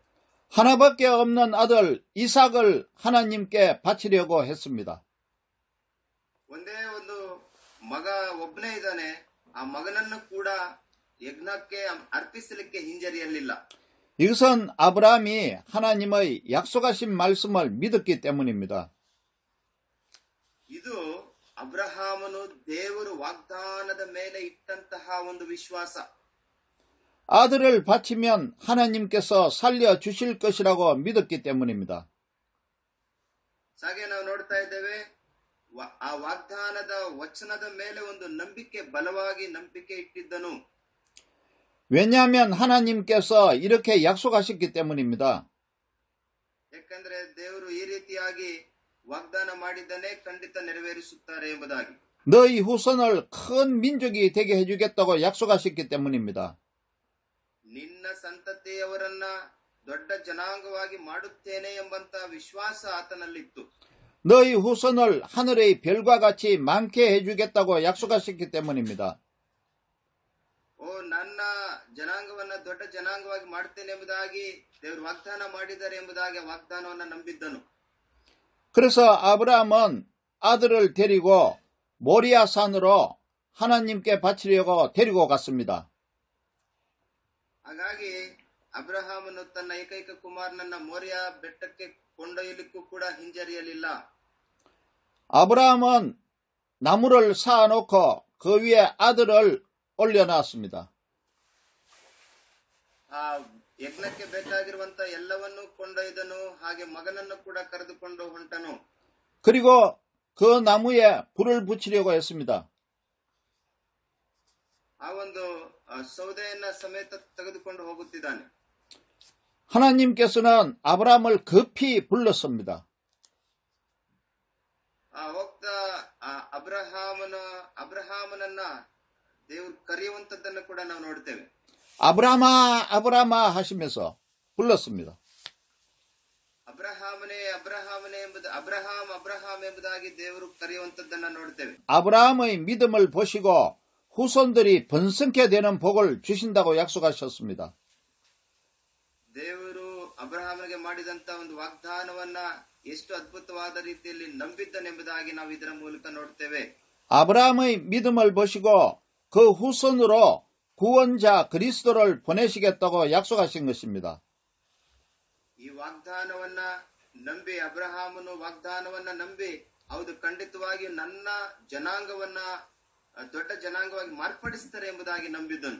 하나밖에 없는 아들 이삭을 하나님께 바치려고 했습니다. ಒಂದೇ ಒಂದು ಮಗ ಒಬ್ಬನೇ ಇದ್ದಾನೆ, ಆ ಮಗನನ್ನು ಕೂಡ ಯಜ್ಞಕ್ಕೆ ಅರ್ಪಿಸಲಿಕ್ಕೆ ಹಿಂಜರಿಯಲಿಲ್ಲ. 이것은 아브라함이 하나님의 약속하신 말씀을 믿었기 때문입니다. ಇದು ಅಬ್ರಹಾಮನು ದೇವರು ವಾಗ್ದಾನದ ಮೇಲೆ ಇಟ್ಟಂತಹ ಒಂದು ವಿಶ್ವಾಸ. 아들을 바치면 하나님께서 살려주실 것이라고 믿었기 때문입니다. ಹಾಗೆ ನಾವು ನೋಡ್ತಾ ಇದ್ದೇವೆ, ಆ ವಾಗ್ದಾನದ ವಚನದ ಮೇಲೆ ಒಂದು ನಂಬಿಕೆ, ಬಲವಾಗಿ ನಂಬಿಕೆ ಇಟ್ಟಿದ್ದನು. 왜냐하면 하나님께서 이렇게 약속하셨기 때문입니다. ಯಾಕಂದ್ರೆ ದೇವರು ಈ ರೀತಿಯಾಗಿ ವಾಗ್ದಾನ ಮಾಡಿದ್ದನ್ನೇ ಖಂಡಿತ ನೆರವೇರಿಸುತ್ತಾರೆ ಎಂಬುದಾಗಿ. 너희 후손을 큰 민족이 되게 해주겠다고 약속하셨기 때문입니다. ನಿನ್ನ ಸಂತತಿಯವರನ್ನ ದೊಡ್ಡ ಜನಾಂಗವಾಗಿ ಮಾಡುತ್ತೇನೆ ಎಂಬಂತ ವಿಶ್ವಾಸ ಆತನಲ್ಲಿತ್ತು. 너희 후손을 하늘의 별과 같이 많게 해주겠다고 약속하셨기 때문입니다. ನನ್ನ ಜನಾಂಗವನ್ನ ದೊಡ್ಡ ಜನಾಂಗವಾಗಿ ಮಾಡ್ತೇನೆ ಎಂಬುದಾಗಿ ದೇವರು ವಾಗ್ದಾನ ಮಾಡಿದ್ದಾರೆ ಎಂಬುದಾಗಿ ವಾಗ್ದಾನವನ್ನ ನಂಬಿದ್ದನು. 그래서 아브라함은 아들을 데리고 모리아 산으로 하나님께 바치려고 데리고 갔습니다. ಹಾಗಾಗಿ ಅಬ್ರಹಾಮನು ತನ್ನ ಏಕೈಕ ಕುಮಾರನನ್ನ ಮೋರಿಯಾ ಬೆಟ್ಟಕ್ಕೆ ಕೊಂಡೊಯ್ಯಲಿಕ್ಕೂ ಕೂಡ ಹಿಂಜರಿಯಲಿಲ್ಲ. 아브라함은 나무를 쌓아놓고 그 위에 아들을 올려놨습니다. ಆ ಯಜ್ಞಕ್ಕೆ ಬೇಕಾಗಿರುವಂತ ಎಲ್ಲವನ್ನೂ ಕೊಂಡೊಯ್ದನು, ಹಾಗೆ ಮಗನನ್ನು ಕೂಡ ಕರೆದುಕೊಂಡು ಹೊಂಟನು. 그리고 그 나무에 불을 붙이려고 했습니다. ಆ ಒಂದು ಸೌದೆಯನ್ನ ಸಮೇತ ತೆಗೆದುಕೊಂಡು ಹೋಗುತ್ತಿದ್ದಾನೆ. 하나님께서는 아브라함을 급히 불렀습니다. ಹೋಗ್ತಾ ಅಬ್ರಹಾಮನನ್ನ ದೇವರು ಕರೆಯುವಂತದ್ದನ್ನು ಕೂಡ ನಾವು ನೋಡ್ತೇವೆ. 아브라함아 아브라함아 하시면서 불렀습니다. ಅಬ್ರಹಾಮನೇ ಅಬ್ರಹಾಮನೇ ಎಂಬುದು ಅಬ್ರಹಾಂ ಎಂಬುದಾಗಿ ದೇವರು ಕರೆಯುವಂತದ್ದನ್ನ ನೋಡ್ತೇವೆ. 아브라함의 믿음을 보시고 후손들이 번성케 되는 복을 주신다고 약속하셨습니다. ದೇವರು ಅಬ್ರಹಾಮನಿಗೆ ಮಾಡಿದಂತ ಒಂದು ವಾಗ್ದಾನವನ್ನ ಎಷ್ಟು ಅದ್ಭುತವಾದ ರೀತಿಯಲ್ಲಿ ನಂಬಿದ್ದನೆಂಬುದಾಗಿ ನಾವು ಇದರ ಮೂಲಕ ನೋಡ್ತೇವೆ. 아브라함의 믿음을 보시고 그 후손으로 구원자 그리스도를 보내시겠다고 약속하신 것입니다. ಈ ವಾಗ್ದಾನವನ್ನ ನಂಬಿ ಅಬ್ರಹಾಮನು ವಾಗ್ದಾನವನ್ನ ನಂಬಿ ಹೌದು ಖಂಡಿತವಾಗಿ ನನ್ನ ಜನಾಂಗವನ್ನ ದೊಡ್ಡ ಜನಾಂಗವಾಗಿ ಮಾರ್ಪಡಿಸುತ್ತಾರೆ ಎಂಬುದಾಗಿ ನಂಬಿದ್ದನು.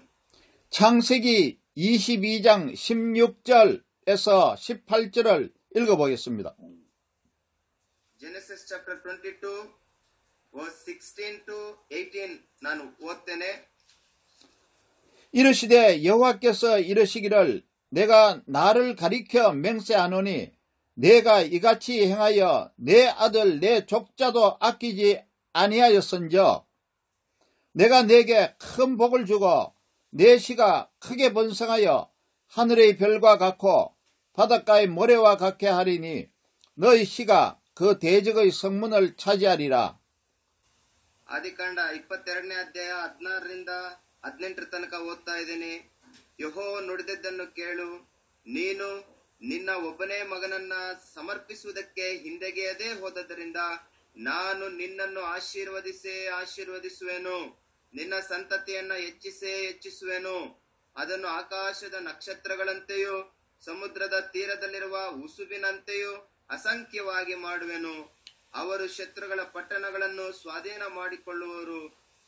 창세기 22장 16절에서 18절을 읽어보겠습니다. Genesis chapter 22 verse 16 to 18 ನಾನು ಓದ್ತೇನೆ. 이르시되 여호와께서 이르시기를 내가 나를 가리켜 맹세하노니 내가 이같이 행하여 내 아들 내 족자도 아끼지 아니하였은즉 내가 네게 큰 복을 주고 내 씨가 크게 번성하여 하늘의 별과 같고 바닷가의 모래와 같게 하리니 너희 씨가 그 대적의 성문을 차지하리라. ಆದಿಕಾಂಡ 22ನೇ ಅಧ್ಯಾಯ 16ರಿಂದ 18 ತನಕ ಓದ್ತಾ ಇದ್ದೇನೆ. ಯೆಹೋವ ನುಡಿದದ್ದನ್ನು ಕೇಳು, ನೀನು ನಿನ್ನ ಒಬ್ಬನೇ ಮಗನನ್ನ ಸಮರ್ಪಿಸುವುದಕ್ಕೆ ಹಿಂದೆಗೆಯದೇ ಹೋದದ್ದರಿಂದ ನಾನು ನಿನ್ನನ್ನು ಆಶೀರ್ವದಿಸುವೆನು, ನಿನ್ನ ಸಂತತಿಯನ್ನ ಹೆಚ್ಚಿಸುವೆನು, ಅದನ್ನು ಆಕಾಶದ ನಕ್ಷತ್ರಗಳಂತೆಯೂ ಸಮುದ್ರದ ತೀರದಲ್ಲಿರುವ ಉಸುಬಿನಂತೆಯೂ ಅಸಂಖ್ಯವಾಗಿ ಮಾಡುವೆನು. ಅವರು ಶತ್ರುಗಳ ಪಟ್ಟಣಗಳನ್ನು ಸ್ವಾಧೀನ ಮಾಡಿಕೊಳ್ಳುವರು.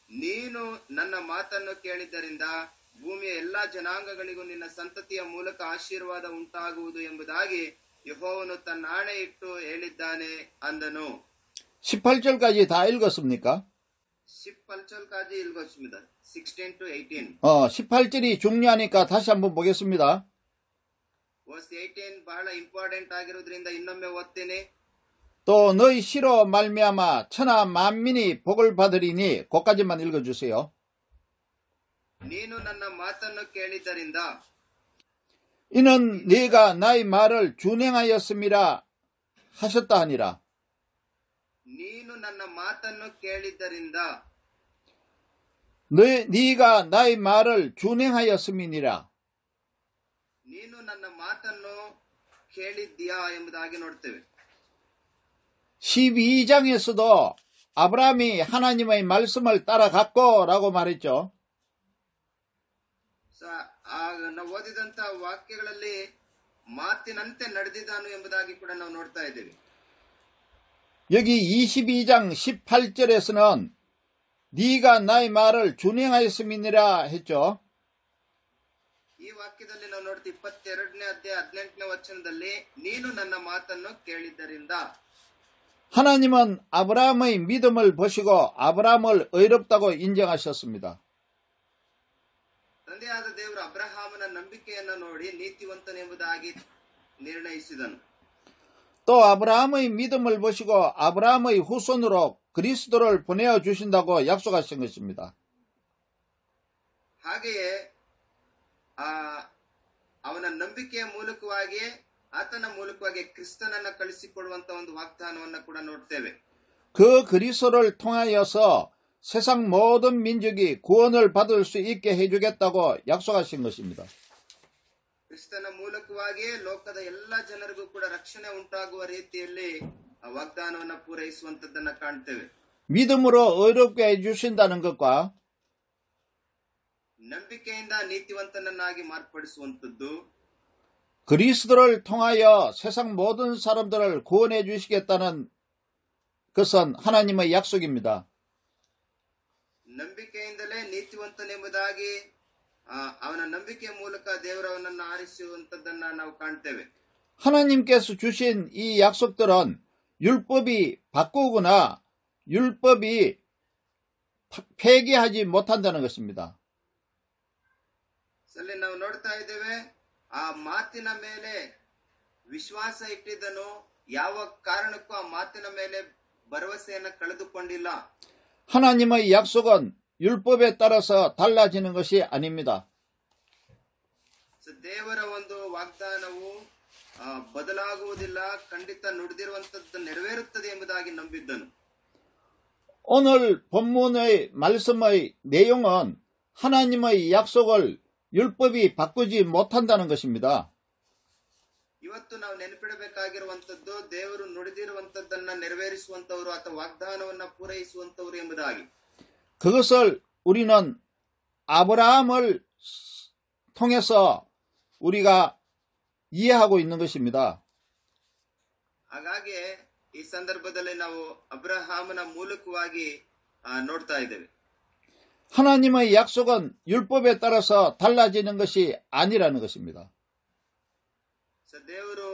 ನೀನು ನನ್ನ ಮಾತನ್ನು ಕೇಳಿದ್ದರಿಂದ ಭೂಮಿಯ ಎಲ್ಲಾ ಜನಾಂಗಗಳಿಗೂ ನಿನ್ನ ಸಂತತಿಯ ಮೂಲಕ ಆಶೀರ್ವಾದ ಉಂಟಾಗುವುದು ಎಂಬುದಾಗಿ ಯೆಹೋವನು ತನ್ನ ಆಣೆ ಇಟ್ಟು ಹೇಳಿದ್ದಾನೆ ಅಂದನು. 18절까지 다 읽었습니까? 18절까지 읽었습니다. 16 to 18. 18절이 중요하니까 다시 한번 보겠습니다. verse 18 ಬಹಳ ಇಂಪಾರ್ಟೆಂಟ್ ಆಗಿರೋದ್ರಿಂದ ಇನ್ನೊಮ್ಮೆ ಓದ್ತೇನೆ. 또 너희 씨로 말미암아 천하 만민이 복을 받으리니 거기까지만 읽어주세요. ನೀನು ನನ್ನ ಮಾತನ್ನು ಕೇಳಿದ್ದರಿಂದ 이는 네가 나의 말을 준행하였음이라 하셨다 하니라. ನೀನು ನನ್ನ ಮಾತನ್ನು ಕೇಳಿದ್ದರಿಂದ 네가 나의 말을 준행하였음이니라. ನೀನು ನನ್ನ ಮಾತನ್ನು ಕೇಳಿದ್ಯಾ ಎಂಬುದಾಗಿ ನೋಡ್ತೇವೆ. 12장에서도 아브라함이 하나님의 말씀을 따라갔고 라고 말했죠. ನಾವು ಓದಿದಂತ ವಾಕ್ಯಗಳಲ್ಲಿ ಮಾತಿನಂತೆ ನಡೆದಿದ್ದಾನು ಎಂಬುದಾಗಿ ಕೂಡ ನಾವು ನೋಡ್ತಾ ಇದ್ದೇವೆ. 여기 22장 18절에서는 네가 나의 말을 준행하였음이니라 했죠. ಈ ವಾಕ್ಯದಲ್ಲಿ ನಾವು ನೋಡ್ತೀವಿ 22ನೇ ಅಧ್ಯಾಯ 18ನೇ ವಚನದಲ್ಲಿ ನೀನು ನನ್ನ ಮಾತನ್ನು ಕೇಳಿದ್ದರಿಂದ. 하나님은 아브라함의 믿음을 보시고 아브라함을 의롭다고 인정하셨습니다. ತಂದೆಯಾದ ದೇವರು ಅಬ್ರಹಾಮನ ನಂಬಿಕೆಯನ್ನು ನೋಡಿ ನೀತಿವಂತನೆಂಬುದಾಗಿ ನಿರ್ಣಯಿಸಿದನು. 또 아브라함의 믿음을 보시고 아브라함의 후손으로 그리스도를 보내어 주신다고 약속하신 것입니다. ಹಾಗೆಯೇ ಅವನ ನಂಬಿಕೆಯ ಮೂಲಕವಾಗಿ ಆತನ ಮೂಲಕವಾಗಿ ಕ್ರಿಸ್ತನನ್ನ ಕಳಿಸಿಕೊಡುವಂತ ಒಂದು ವಾಗ್ದಾನವನ್ನು ಕೂಡ ನೋಡ್ತೇವೆ. 그 그리스도를 통하여서 세상 모든 민족이 구원을 받을 수 있게 해주겠다고 약속하신 것입니다. ಕ್ರಿಸ್ತನ ಮೂಲಕವಾಗಿಯೇ ಲೋಕದ ಎಲ್ಲ ಜನರಿಗೂ ಕೂಡ ರಕ್ಷಣೆ ಉಂಟಾಗುವ ರೀತಿಯಲ್ಲಿ ವಾಗ್ದಾನವನ್ನು ಪೂರೈಸುವಂತದ್ದನ್ನ ಕಾಣ್ತೇವೆ. 믿음으로 의롭게 해주신다는 것과 ನಂಬಿಕೆಯಿಂದ ನೀತಿವಂತನನ್ನಾಗಿ ಮಾರ್ಪಡಿಸುವಂತದ್ದು, 그리스도를 통하여 세상 모든 사람들을 구원해 주시겠다는 것은 하나님의 약속입니다. ನಂಬಿಕೆಯಿಂದಲೇ ನೀತಿವಂತನೆಂಬುದಾಗಿ ಅವನ ನಂಬಿಕೆಯ ಮೂಲಕ ದೇವರವನನ್ನು ಆರಿಸುವಂತದ್ದನ್ನ ನಾವು ಕಾಣ್ತೇವೆ. 하나님께서 주신 이 약속들은 율법이 바꾸거나 율법이 폐기하지 못한다는 것입니다. ಅಲ್ಲಿ ನಾವು ನೋಡ್ತಾ ಇದ್ದೇವೆ, ಆ ಮಾತಿನ ಮೇಲೆ ವಿಶ್ವಾಸ ಇಟ್ಟಿದ್ದನು ಯಾವ ಕಾರಣಕ್ಕೂ ಆ ಮಾತಿನ ಮೇಲೆ ಭರವಸೆಯನ್ನು ಕಳೆದುಕೊಂಡಿಲ್ಲ. 하나님의 약속은 율법에 따라서 달라지는 것이 아닙니다. ದೇವರ ಒಂದು ವಾಗ್ದಾನವು ಬದಲಾಗುವುದಿಲ್ಲ, ಖಂಡಿತ ನುಡಿದಿರುವಂತದ್ದು ನೆರವೇರುತ್ತದೆ ಎಂಬುದಾಗಿ ನಂಬಿದ್ದನು. 오늘 본문의 말씀의 내용은 하나님의 약속을 율법이 바꾸지 못한다는 것입니다. ಇವತ್ತು ನಾವು ನೆನಪಿಡಬೇಕಾಗಿರುವಂತದ್ದು ದೇವರು ನುಡಿದಿರುವಂತದ್ದನ್ನ ನೆರವೇರಿಸುವಂತವರು ಅಥವಾ ವಾಗ್ದಾನವನ್ನ ಪೂರೈಸುವಂತವರು ಎಂಬುದಾಗಿ. 그것을 우리는 아브라함을 통해서 우리가 이해하고 있는 것입니다. ಹಾಗಾಗಿ ಈ ಸಂದರ್ಭದಲ್ಲಿ ನಾವು ಅಬ್ರಹಾಮನ ಮೂಲಕವಾಗಿ ನೋಡ್ತಾ ಇದ್ದೇವೆ. 하나님의 약속은 율법에 따라서 달라지는 것이 아니라는 것입니다. ದೇವರು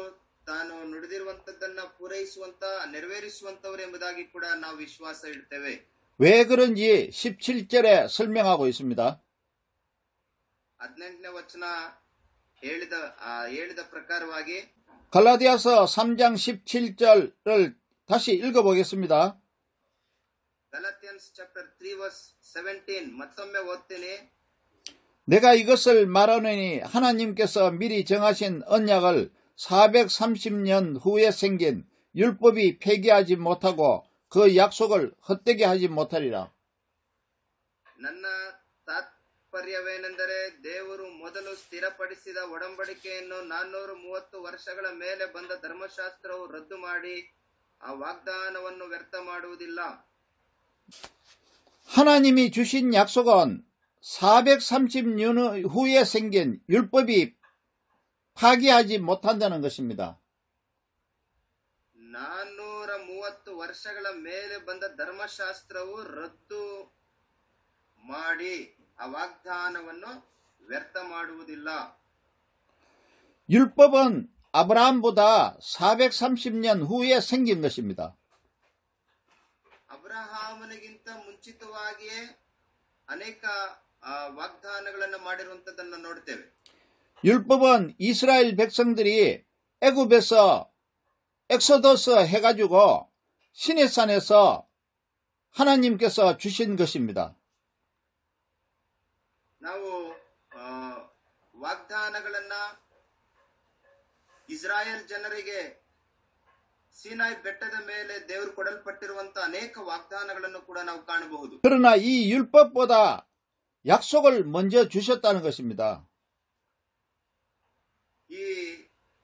ತಾನು ನುಡಿದಿರುವಂತದ್ದನ್ನ ಪೂರೈಸುವಂತ ನೆರವೇರಿಸುವಂತವರು ಎಂಬುದಾಗಿ ಕೂಡ ನಾವು ವಿಶ್ವಾಸ ಇಡ್ತೇವೆ. 왜 그런지 17절에 설명하고 있습니다. 18ನೇ ವಚನ ಹೇಳಿದ ಪ್ರಕಾರವಾಗಿ 갈라디아서 3장 17절을 다시 읽어보겠습니다. Galatians chapter 3 verse 17 ಮತ್ತೊಮ್ಮೆ ಓದ್ತೀನಿ. 내가 이것을 말하노니 하나님께서 미리 정하신 언약을 430년 후에 생긴 율법이 폐기하지 못하고 그 약속을 헛되게 하지 못하리라. ನನ್ನ ತಾತ್ಪರ್ಯವೇನೆಂದರೆ ದೇವರು ಮೊದಲು ಸ್ಥಿರಪಡಿಸಿದ ಒಡಂಬಡಿಕೆಯನ್ನು 430 ವರ್ಷಗಳ ಮೇಲೆ ಬಂದ ಧರ್ಮಶಾಸ್ತ್ರವು ರದ್ದು ಮಾಡಿ ಆ ವಾಗ್ದಾನವನ್ನು ವ್ಯರ್ಥ ಮಾಡುವುದಿಲ್ಲ. 하나님이 주신 약속은 430년 후에 생긴 율법이 파기하지 못한다는 것입니다. 430 ವರ್ಷಗಳ ಮೇಲೆ ಬಂದ ಧರ್ಮಶಾಸ್ತ್ರವು ರದ್ದು ಮಾಡಿ ಆ ವಾಗ್ದಾನವನ್ನು ವ್ಯರ್ಥ ಮಾಡುವುದಿಲ್ಲ. 율법은 아브라함보다 430년 후에 생긴 것입니다. ಅಬ್ರಹಾಮನಿಗಿಂತ ಮುಂಚಿತವಾಗಿಯೇ ಅನೇಕ ವಾಗ್ದಾನಗಳನ್ನು ಮಾಡಿರುವಂತದ್ದನ್ನು ನೋಡ್ತೇವೆ. 율법은 이스라엘 백성들이 애굽에서 엑소더스 해가지고 시내산에서 하나님께서 주신 것입니다. ನಾವು ವಾಗ್ದಾನಗಳನ್ನ ಇಸ್ರಾಯೇಲ್ ಜನರಿಗೆ ಸೀನಾಯಿ ಬೆಟ್ಟದ ಮೇಲೆ ದೇವರು ಕೊಡಲ್ಪಟ್ಟಿರುವಂತಹ ಅನೇಕ ವಾಗ್ದಾನಗಳನ್ನು ಕೂಡ ನಾವು ಕಾಣಬಹುದು. 그러나 이 율법보다 약속을 먼저 주셨다는 것입니다. ಈ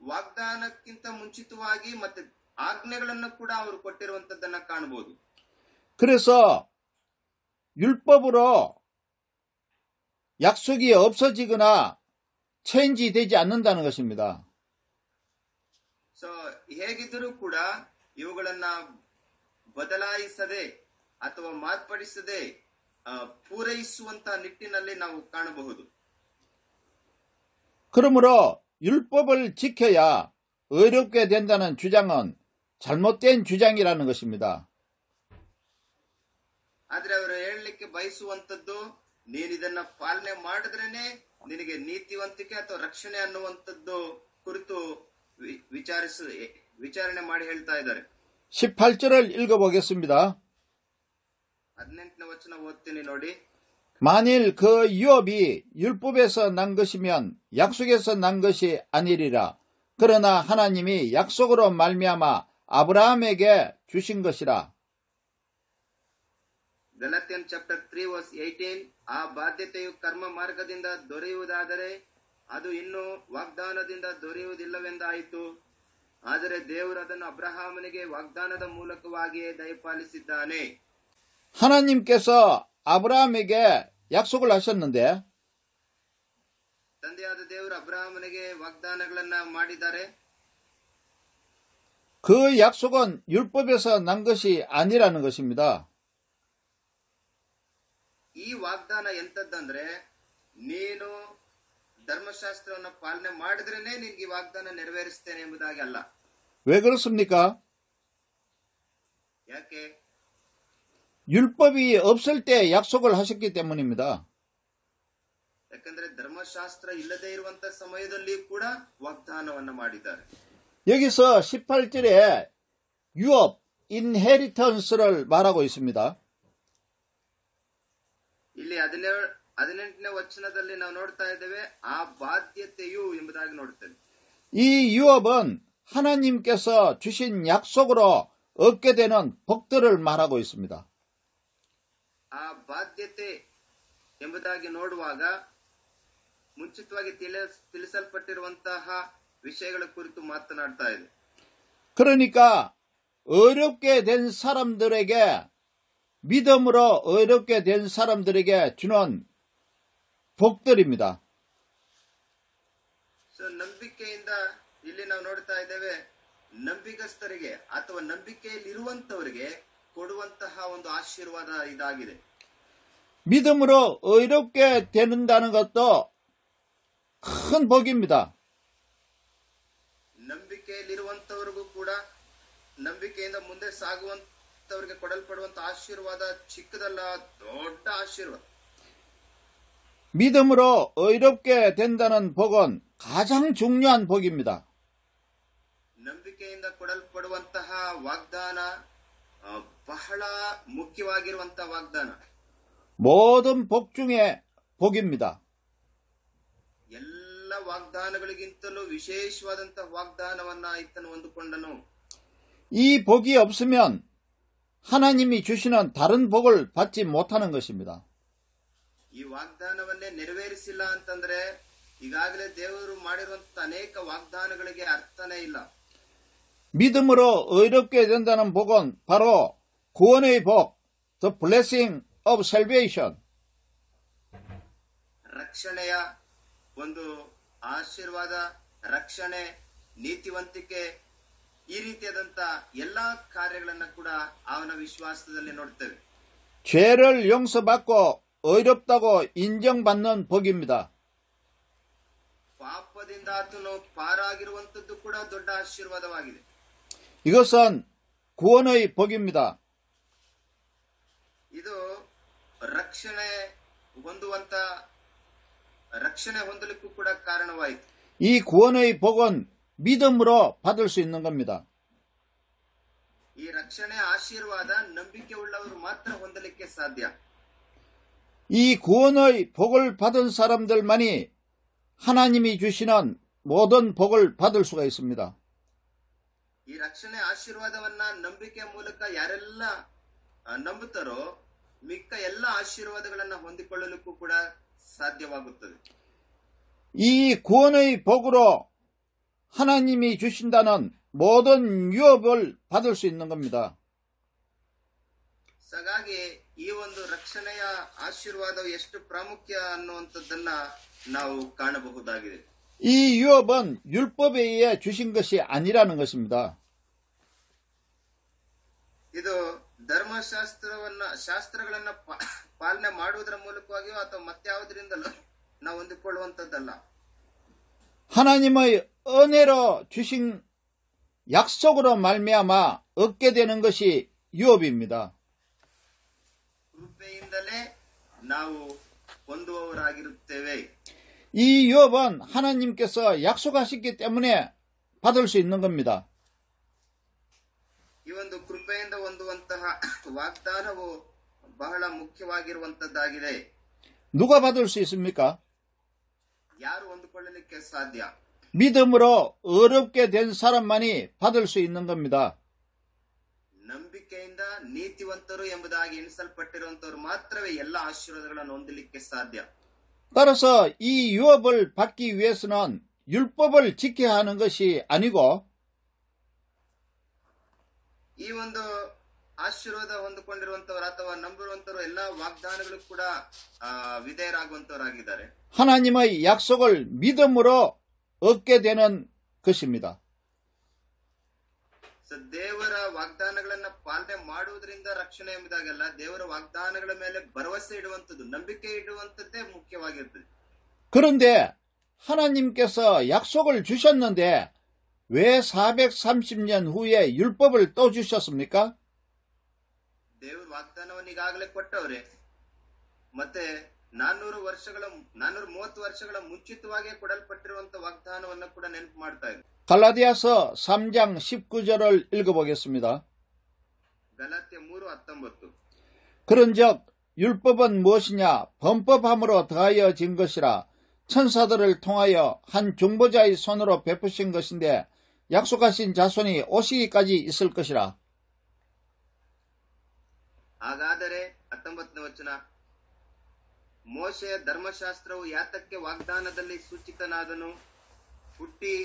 ವಾಗ್ದಾನಕ್ಕಿಂತ ಮುಂಚಿತವಾಗಿ ಮತ್ತೆ ಆಜ್ಞೆಗಳನ್ನು ಕೂಡ ಅವರು ಕೊಟ್ಟಿರುವಂತದ್ದನ್ನ ಕಾಣಬಹುದು. 그래서 율법으로 약속이 없어지거나 체인지 되지 않는다는 것입니다. ಹೇಗಿದ್ದರೂ ಕೂಡ ಇವುಗಳನ್ನ ಬದಲಾಯಿಸದೆ ಅಥವಾ ಮಾರ್ಪಡಿಸದೆ ಪೂರೈಸುವಂತ ನಿಟ್ಟಿನಲ್ಲಿ ನಾವು ಕಾಣಬಹುದು. 그러므로 율법을 지켜야 의롭게 된다는 주장은 잘못된 주장이라는 것입니다. ಆದ್ರೆ ಅವರು ಹೇಳಲಿಕ್ಕೆ ಬಯಸುವಂತದ್ದು ನೀನಿದನ್ನ ಪಾಲನೆ ಮಾಡಿದ್ರೇನೆ ನಿನಗೆ ನೀತಿವಂತಿಕೆ ಅಥವಾ ರಕ್ಷಣೆ ಅನ್ನುವಂಥದ್ದು ಕುರಿತು ವಿಚಾರಣೆ ಮಾಡಿ ಹೇಳ್ತಾ ಇದ್ದಾರೆ. 18절을 읽어보겠습니다. 18ನೇ ವಚನ ಓದ್ತೀನಿ ನೋಡಿ. 만일 그 유업이 율법에서 난 것이면 약속에서 난 것이 아니리라. 그러나 하나님이 약속으로 말미암아 아브라함에게 주신 것이라. ಗಲಾತ್ಯನ್ ಚಾಪ್ಟರ್ 3 ವರ್ಸ್ 18. ಆ ಬಾಧ್ಯತೆಯು ಕರ್ಮ ಮಾರ್ಗದಿಂದ ದೊರೆಯುವುದಾದರೆ ಅದು ಇನ್ನೂ ವಾಗ್ದಾನದಿಂದ ದೊರೆಯುವುದಿಲ್ಲವೆಂದಾಯಿತು. ಆದರೆ ದೇವರು ಅದನ್ನು ಅಬ್ರಹಾಮನಿಗೆ ವಾಗ್ದಾನದ ಮೂಲಕವಾಗಿಯೇ ದಯಪಾಲಿಸಿದ್ದಾನೆ. 하나님께서 아브라함에게 약속을 하셨는데 ತಂದೆಯಾದ ದೇವರು ಅಬ್ರಹಾಮನಿಗೆ ವಾಗ್ದಾನಗಳನ್ನ ಮಾಡಿದ್ದಾರೆ. 그 약속은 율법에서 난 것이 아니라는 것입니다. ಈ ವಾಗ್ದಾನ ಎಂತದ್ದಂದ್ರೆ ನೀನು ಧರ್ಮಶಾಸ್ತ್ರವನ್ನ ಪಾಲನೆ ಮಾಡಿದ್ರೇನೆ ನಿನ್ಗೆ ಈ ವಾಗ್ದಾನ ನೆರವೇರಿಸ್ತೇನೆ ಎಂಬುದಾಗಿ ಅಲ್ಲ. 왜 그렇습니까? ಯಾಕೆ? 율법이 없을 때 약속을 하셨기 때문입니다. ಯಾಕಂದ್ರೆ ಧರ್ಮಶಾಸ್ತ್ರ ಇಲ್ಲದೆ ಇರುವಂತ ಸಮಯದಲ್ಲಿ ಕೂಡ ವಾಗ್ದಾನವನ್ನ ಮಾಡಿದ್ದಾರೆ. 여기서 18절에 유업, inheritance를 말하고 있습니다. ಇಲ್ಲಿ 18ನೇ ವಚನದಲ್ಲಿ ನಾವು ನೋಡ್ತಾ ಇದ್ದೇವೆ ಆ ಬಾಧ್ಯತೆಯು ಎಂಬುದಾಗಿ ನೋಡ್ತೇವೆ. 이 유업은 하나님께서 주신 약속으로 얻게 되는 복들을 말하고 있습니다. ಆ ಬಾಧ್ಯತೆ ಎಂಬುದಾಗಿ ನೋಡುವಾಗ ಮುಂಚಿತವಾಗಿ ತಿಳಿಸಲ್ಪಟ್ಟಿರುವಂತಹ ವಿಷಯಗಳ ಕುರಿತು ಮಾತನಾಡ್ತಾ ಇದೆ. 그러니까 어렵게 된 사람들에게 믿음으로 어렵게 된 사람들에게 주는 복들입니다. ನಂಬಿಕೆಯಿಂದ ಇಲ್ಲಿ ನಾವು ನೋಡ್ತಾ ಇದ್ದೇವೆ ನಂಬಿಗಸ್ತರಿಗೆ ಅಥವಾ ನಂಬಿಕೆಯಲ್ಲಿರುವಂತವರಿಗೆ ಕೊಡುವಂತಹ ಒಂದು ಆಶೀರ್ವಾದ ಇದಾಗಿದೆ. 믿음으로 어렵게 되는다는 것도 큰 복입니다. ನಂಬಿಕೆಯಲ್ಲಿರುವಂತವರಿಗೂ ಕೂಡ ನಂಬಿಕೆಯಿಂದ ಮುಂದೆ ಸಾಗುವಂತವರಿಗೆ ಕೊಡಲ್ಪಡುವಂತ ಆಶೀರ್ವಾದ ಚಿಕ್ಕದಲ್ಲ, ದೊಡ್ಡ ಆಶೀರ್ವಾದ. 믿음으로 어렵게 된다는 복은 가장 중요한 복입니다. ನಂಬಿಕೆಯಿಂದ ಕೊಡಲ್ಪಡುವಂತಹ ವಾಗ್ದಾನ ಬಹಳ ಮುಖ್ಯವಾಗಿರುವಂತಹ ವಾಗ್ದಾನ. 모든 복 중에 복입니다. ಎಲ್ಲ ವಾಗ್ದಾನಗಳಿಗಿಂತಲೂ ವಿಶೇಷವಾದಂತಹ ವಾಗ್ದಾನವನ್ನ ಇತನು ಹೊಂದಿಕೊಂಡನು. 이 복이 없으면 하나님이 주시는 다른 복을 받지 못하는 것입니다. ಈ ವಾಗ್ದಾನವನ್ನೇ ನೆರವೇರಿಸಿಲ್ಲ ಅಂತಂದ್ರೆ ಈಗಾಗಲೇ ದೇವರು ಮಾಡಿರುವಂತ ಅನೇಕ ವಾಗ್ದಾನಗಳಿಗೆ ಅರ್ಥನೇ ಇಲ್ಲ. 믿음으로 어렵게 된다는 복은 바로 구원의 복, the blessing of salvation. ರಕ್ಷಣೆಯ ಒಂದು ಆಶೀರ್ವಾದ, ರಕ್ಷಣೆ, ನೀತಿವಂತಿಕೆ, ಈ ರೀತಿಯಾದಂತ ಎಲ್ಲಾ ಕಾರ್ಯಗಳನ್ನ ಕೂಡ ಅವನ ವಿಶ್ವಾಸದಲ್ಲಿ ನೋಡ್ತೇವೆ. 죄를 용서받고 어렵다고 인정받는 복입니다. ಪಾಪದಿಂದ ಆತನು ಪಾರಾಗಿರುವಂತದ್ದು ಕೂಡ ದೊಡ್ಡ ಆಶೀರ್ವಾದವಾಗಿದೆ. 이것은 구원의 복입니다. ಇದು ರಕ್ಷಣೆ ಹೊಂದಲಿಕ್ಕೂ ಕೂಡ ಕಾರಣವಾಯಿತು. 이 구원의 복은 믿음으로 받을 수 있는 겁니다. ಈ ರಕ್ಷಣೆ ಆಶೀರ್ವಾದ ನಂಬಿಕೆ ಉಳ್ಳವರು ಮಾತ್ರ ಹೊಂದಲಿಕ್ಕೆ ಸಾಧ್ಯ. 이 구원의 복을 받은 사람들만이 하나님이 주시는 모든 복을 받을 수가 있습니다. ಈ ರಕ್ಷಣೆ ಆಶೀರ್ವಾದವನ್ನ ನಂಬಿಕೆ ಮೂಲಕ ಯಾರೆಲ್ಲ ನಂಬುತ್ತಾರೋ ಮಿಕ್ಕ ಎಲ್ಲ ಆಶೀರ್ವಾದಗಳನ್ನ ಹೊಂದಿಕೊಳ್ಳಲಿಕ್ಕೂ ಕೂಡ ಸಾಧ್ಯವಾಗುತ್ತದೆ. 이 구원의 복으로 하나님이 주신다는 모든 유업을 받을 수 있는 겁니다. ಹಾಗಾಗಿ ಈ ಒಂದು ರಕ್ಷಣೆಯ ಆಶೀರ್ವಾದವು ಎಷ್ಟು ಪ್ರಾಮುಖ್ಯ ಅನ್ನುವಂಥದ್ದನ್ನ ನಾವು ಕಾಣಬಹುದಾಗಿದೆ. 이 유업은 율법에 의해 주신 것이 아니라는 것입니다. ಇದು ಶಾಸ್ತ್ರಗಳನ್ನ ಪಾಲನೆ ಮಾಡುವುದರ ಮೂಲಕವಾಗಿಯೋ ಅಥವಾ ಮತ್ಯಾವುದರಿಂದಲೂ ನಾವು ಹೊಂದಿಕೊಳ್ಳುವಂತದ್ದಲ್ಲ. 하나님의 은혜로 주신 약속으로 말미암아 얻게 되는 것이 유업입니다. ಕೃಪೆಯಿಂದಲೇ ನಾವು ಹೊಂದುವವರಾಗಿರುತ್ತೇವೆ. 이 유업은 하나님께서 약속하셨기 때문에 받을 수 있는 겁니다. ಈ ಒಂದು ಕೃಪೆಯಿಂದ ಹೊಂದುವಂತಹ ವಾಗ್ದಾನವು ಬಹಳ ಮುಖ್ಯವಾಗಿರುವಂತದ್ದಾಗಿದೆ. 누가 받을 수 있습니까? ಯಾರು ಹೊಂದಿಕೊಳ್ಳಲಿಕ್ಕೆ ಸಾಧ್ಯ? 믿음으로 어렵게 된 사람만이 받을 수 있는 겁니다. ನಂಬಿಕೆಯಿಂದ ನೀತಿವಂತರು ಎಂಬುದಾಗಿ ಎಣಿಸಲ್ಪಟ್ಟಿರುವಂತವರು ಮಾತ್ರವೇ ಎಲ್ಲ ಆಶೀರ್ವಾದಗಳನ್ನು ಹೊಂದಲಿಕ್ಕೆ ಸಾಧ್ಯ. 따라서 이 유업을 받기 위해서는 율법을 지켜야 하는 것이 아니고 ಈ ಒಂದು ಆಶೀರ್ವಾದ ಹೊಂದಿಕೊಂಡಿರುವಂತವರು ಅಥವಾ ನಂಬಿರುವಂತವರು ಎಲ್ಲಾ ವಾಗ್ದಾನಗಳು ಕೂಡ ವಿಧೇಯರಾಗುವಂತವರಾಗಿದ್ದಾರೆ. 하나님의 약속을 믿음으로 얻게 되는 것입니다. ದೇವರ ವಾಗ್ದಾನಗಳನ್ನ ಪಾಲನೆ ಮಾಡುವುದರಿಂದ ರಕ್ಷಣೆ ಎಂಬುದಾಗಲ್ಲ, ದೇವರ ವಾಗ್ದಾನಗಳ ಮೇಲೆ ಭರವಸೆ ಇಡುವಂಥದ್ದು, ನಂಬಿಕೆ ಇಡುವಂಥದ್ದೇ ಮುಖ್ಯವಾಗಿರ್ತದೆ. 그런데 하나님께서 약속을 주셨는데 왜 430년 후에 율법을 또 주셨습니까? ದೇವರು ವಾಗ್ದಾನವನ್ನು ಈಗಾಗಲೇ ಕೊಟ್ಟವ್ರೆ, ಮತ್ತೆ 430 ವರ್ಷಗಳ ಮುಂಚಿತವಾಗಿ ಕೊಡಲ್ಪಟ್ಟಿರುವಂತಹ ವಾಗ್ದಾನವನ್ನು ಕೂಡ ನೆನಪು ಮಾಡ್ತಾ ಇದೆ. 갈라디아서 3장 19절을 읽어보겠습니다. 갈라디아 3:19. 그런즉 율법은 무엇이냐? 범법함으로 더하여진 것이라 천사들을 통하여 한 중보자의 손으로 베푸신 것인데 약속하신 자손이 오시기까지 있을 것이라. ಹಾಗಾದರೆ 19ನೇ ವಚನ, ಮೋಶೆಯ ಧರ್ಮಶಾಸ್ತ್ರವು ಯಾತಕ್ಕೆ ವಾಗ್ದಾನದಲ್ಲಿ ಸೂಚಿತನಾದನು? ಹುಟ್ಟಿ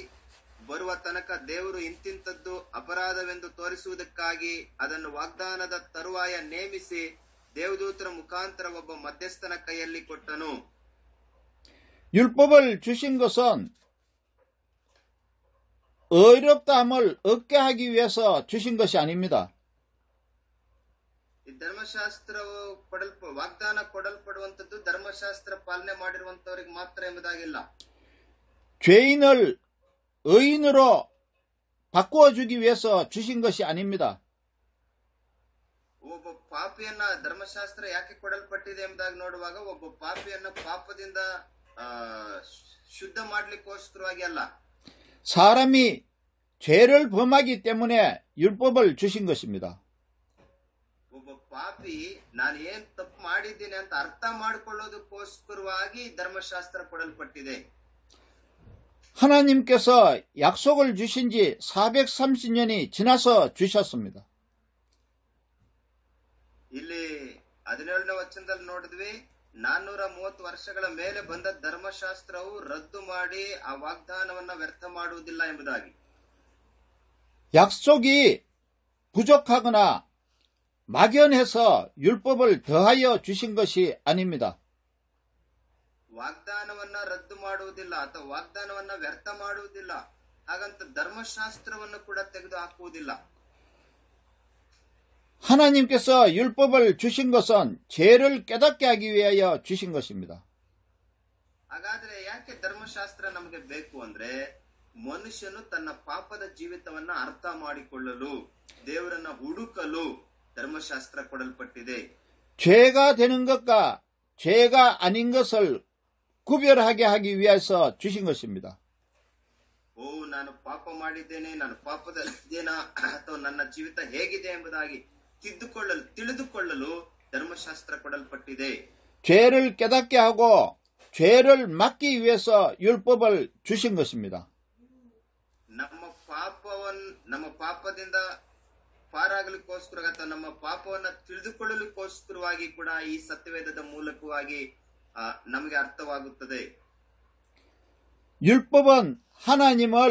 ಬರುವ ತನಕ ದೇವರು ಇಂತಿಂತದ್ದು ಅಪರಾಧವೆಂದು ತೋರಿಸುವುದಕ್ಕಾಗಿ ಅದನ್ನು ವಾಗ್ದಾನದ ತರುವಾಯ ನೇಮಿಸಿ ದೇವದೂತರ ಮುಖಾಂತರ ಒಬ್ಬ ಮಧ್ಯಸ್ಥನ ಕೈಯಲ್ಲಿ ಕೊಟ್ಟನು. 율법을 주신 것은 의롭다함을 얻게 하기 위해서 주신 것이 아닙니다. ಈ ಧರ್ಮಶಾಸ್ತ್ರವು ವಾಗ್ದಾನ ಕೊಡಲ್ಪಡುವಂತದ್ದು ಧರ್ಮಶಾಸ್ತ್ರ ಪಾಲನೆ ಮಾಡಿರುವಂತವರಿಗೆ ಮಾತ್ರ ಎಂಬುದಾಗಿಲ್ಲ. 죄인을 의인으로 바꾸어주기 위해서 주신 것이 아닙니다. ಒಬ್ಬ ಪಾಪಿಯನ್ನ ಧರ್ಮಶಾಸ್ತ್ರ ಯಾಕೆ ಕೊಡಲ್ಪಟ್ಟಿದೆ ಎಂಬುದಾಗಿ ನೋಡುವಾಗ ಒಬ್ಬ ಪಾಪಿಯನ್ನ ಪಾಪದಿಂದ ಶುದ್ಧ ಮಾಡ್ಲಿಕ್ಕೋಸ್ಕರವಾಗಿ ಅಲ್ಲ. 사람이 죄를 범하기 때문에 율법을 주신 것입니다. ಒಬ್ಬ ಪಾಪಿ ನಾನು ಏನ್ ತಪ್ಪು ಮಾಡಿದ್ದೀನಿ ಅಂತ ಅರ್ಥ ಮಾಡಿಕೊಳ್ಳೋದಕ್ಕೋಸ್ಕರವಾಗಿ ಧರ್ಮಶಾಸ್ತ್ರ ಕೊಡಲ್ಪಟ್ಟಿದೆ. 하나님께서 약속을 주신 지 430년이 지나서 주셨습니다. ಇಲ್ಲಿ 17ನೇ ವಚನದಲ್ಲಿ ನೋಡಿದ್ವಿ, 430 ವರ್ಷಗಳ ಮೇಲೆ ಬಂದ ಧರ್ಮಶಾಸ್ತ್ರವು ರದ್ದು ಮಾಡಿ ಆ ವಾಗ್ದಾನವನ್ನ ವ್ಯರ್ಥ ಮಾಡುವುದಿಲ್ಲ ಎಂಬುದಾಗಿ. 약속이 부족하거나 막연해서 율법을 더하여 주신 것이 아닙니다. ವಾಗ್ದಾನವನ್ನ ರದ್ದು ಮಾಡುವುದಿಲ್ಲ ಅಥವಾ ವಾಗ್ದಾನವನ್ನ ವ್ಯರ್ಥ ಮಾಡುವುದಿಲ್ಲ, ಹಾಗಂತ ಧರ್ಮಶಾಸ್ತ್ರವನ್ನು ಕೂಡ ತೆಗೆದು ಹಾಕುವುದಿಲ್ಲ. 하나님께서 율법을 주신 것은 죄를 깨닫게 하기 위하여 주신 것입니다. ಹಾಗಾದ್ರೆ ಯಾಕೆ ಧರ್ಮಶಾಸ್ತ್ರ ನಮಗೆ ಬೇಕು ಅಂದ್ರೆ, ಮನುಷ್ಯನು ತನ್ನ ಪಾಪದ ಜೀವಿತವನ್ನ ಅರ್ಥ ಮಾಡಿಕೊಳ್ಳಲು, ದೇವರನ್ನ ಹುಡುಕಲು ಧರ್ಮಶಾಸ್ತ್ರ ಕೊಡಲ್ಪಟ್ಟಿದೆ. 죄가 되는 것과 죄가 아닌 것을 구별하게 하기 위해서 주신 것입니다. ನಾನು ಪಾಪ ಮಾಡಿದ್ದೇನೆ, ನಾನು ಪಾಪದಲ್ಲಿದ್ದೇನಾ ಅಥವಾ ನನ್ನ ಜೀವಿತ ಹೇಗಿದೆ ಎಂಬುದಾಗಿ ತಿಳಿದುಕೊಳ್ಳಲು ಧರ್ಮಶಾಸ್ತ್ರ ಕೊಡಲ್ಪಟ್ಟಿದೆ. 죄를 깨닫게 하고 죄를 막기 위해서 율법을 주신 것입니다. ನಮ್ಮ ಪಾಪದಿಂದ ಪಾರಾಗಲಿಕ್ಕೋಸ್ಕರ ಅಥವಾ ನಮ್ಮ ಪಾಪವನ್ನ ತಿಳಿದುಕೊಳ್ಳಲಿಕ್ಕೋಸ್ಕರವಾಗಿ ಕೂಡ ಈ ಸತ್ಯವೇದದ ಮೂಲಕವಾಗಿ ನಮಗೆ ಅರ್ಥವಾಗುತ್ತದೆ. 율법은 하나님을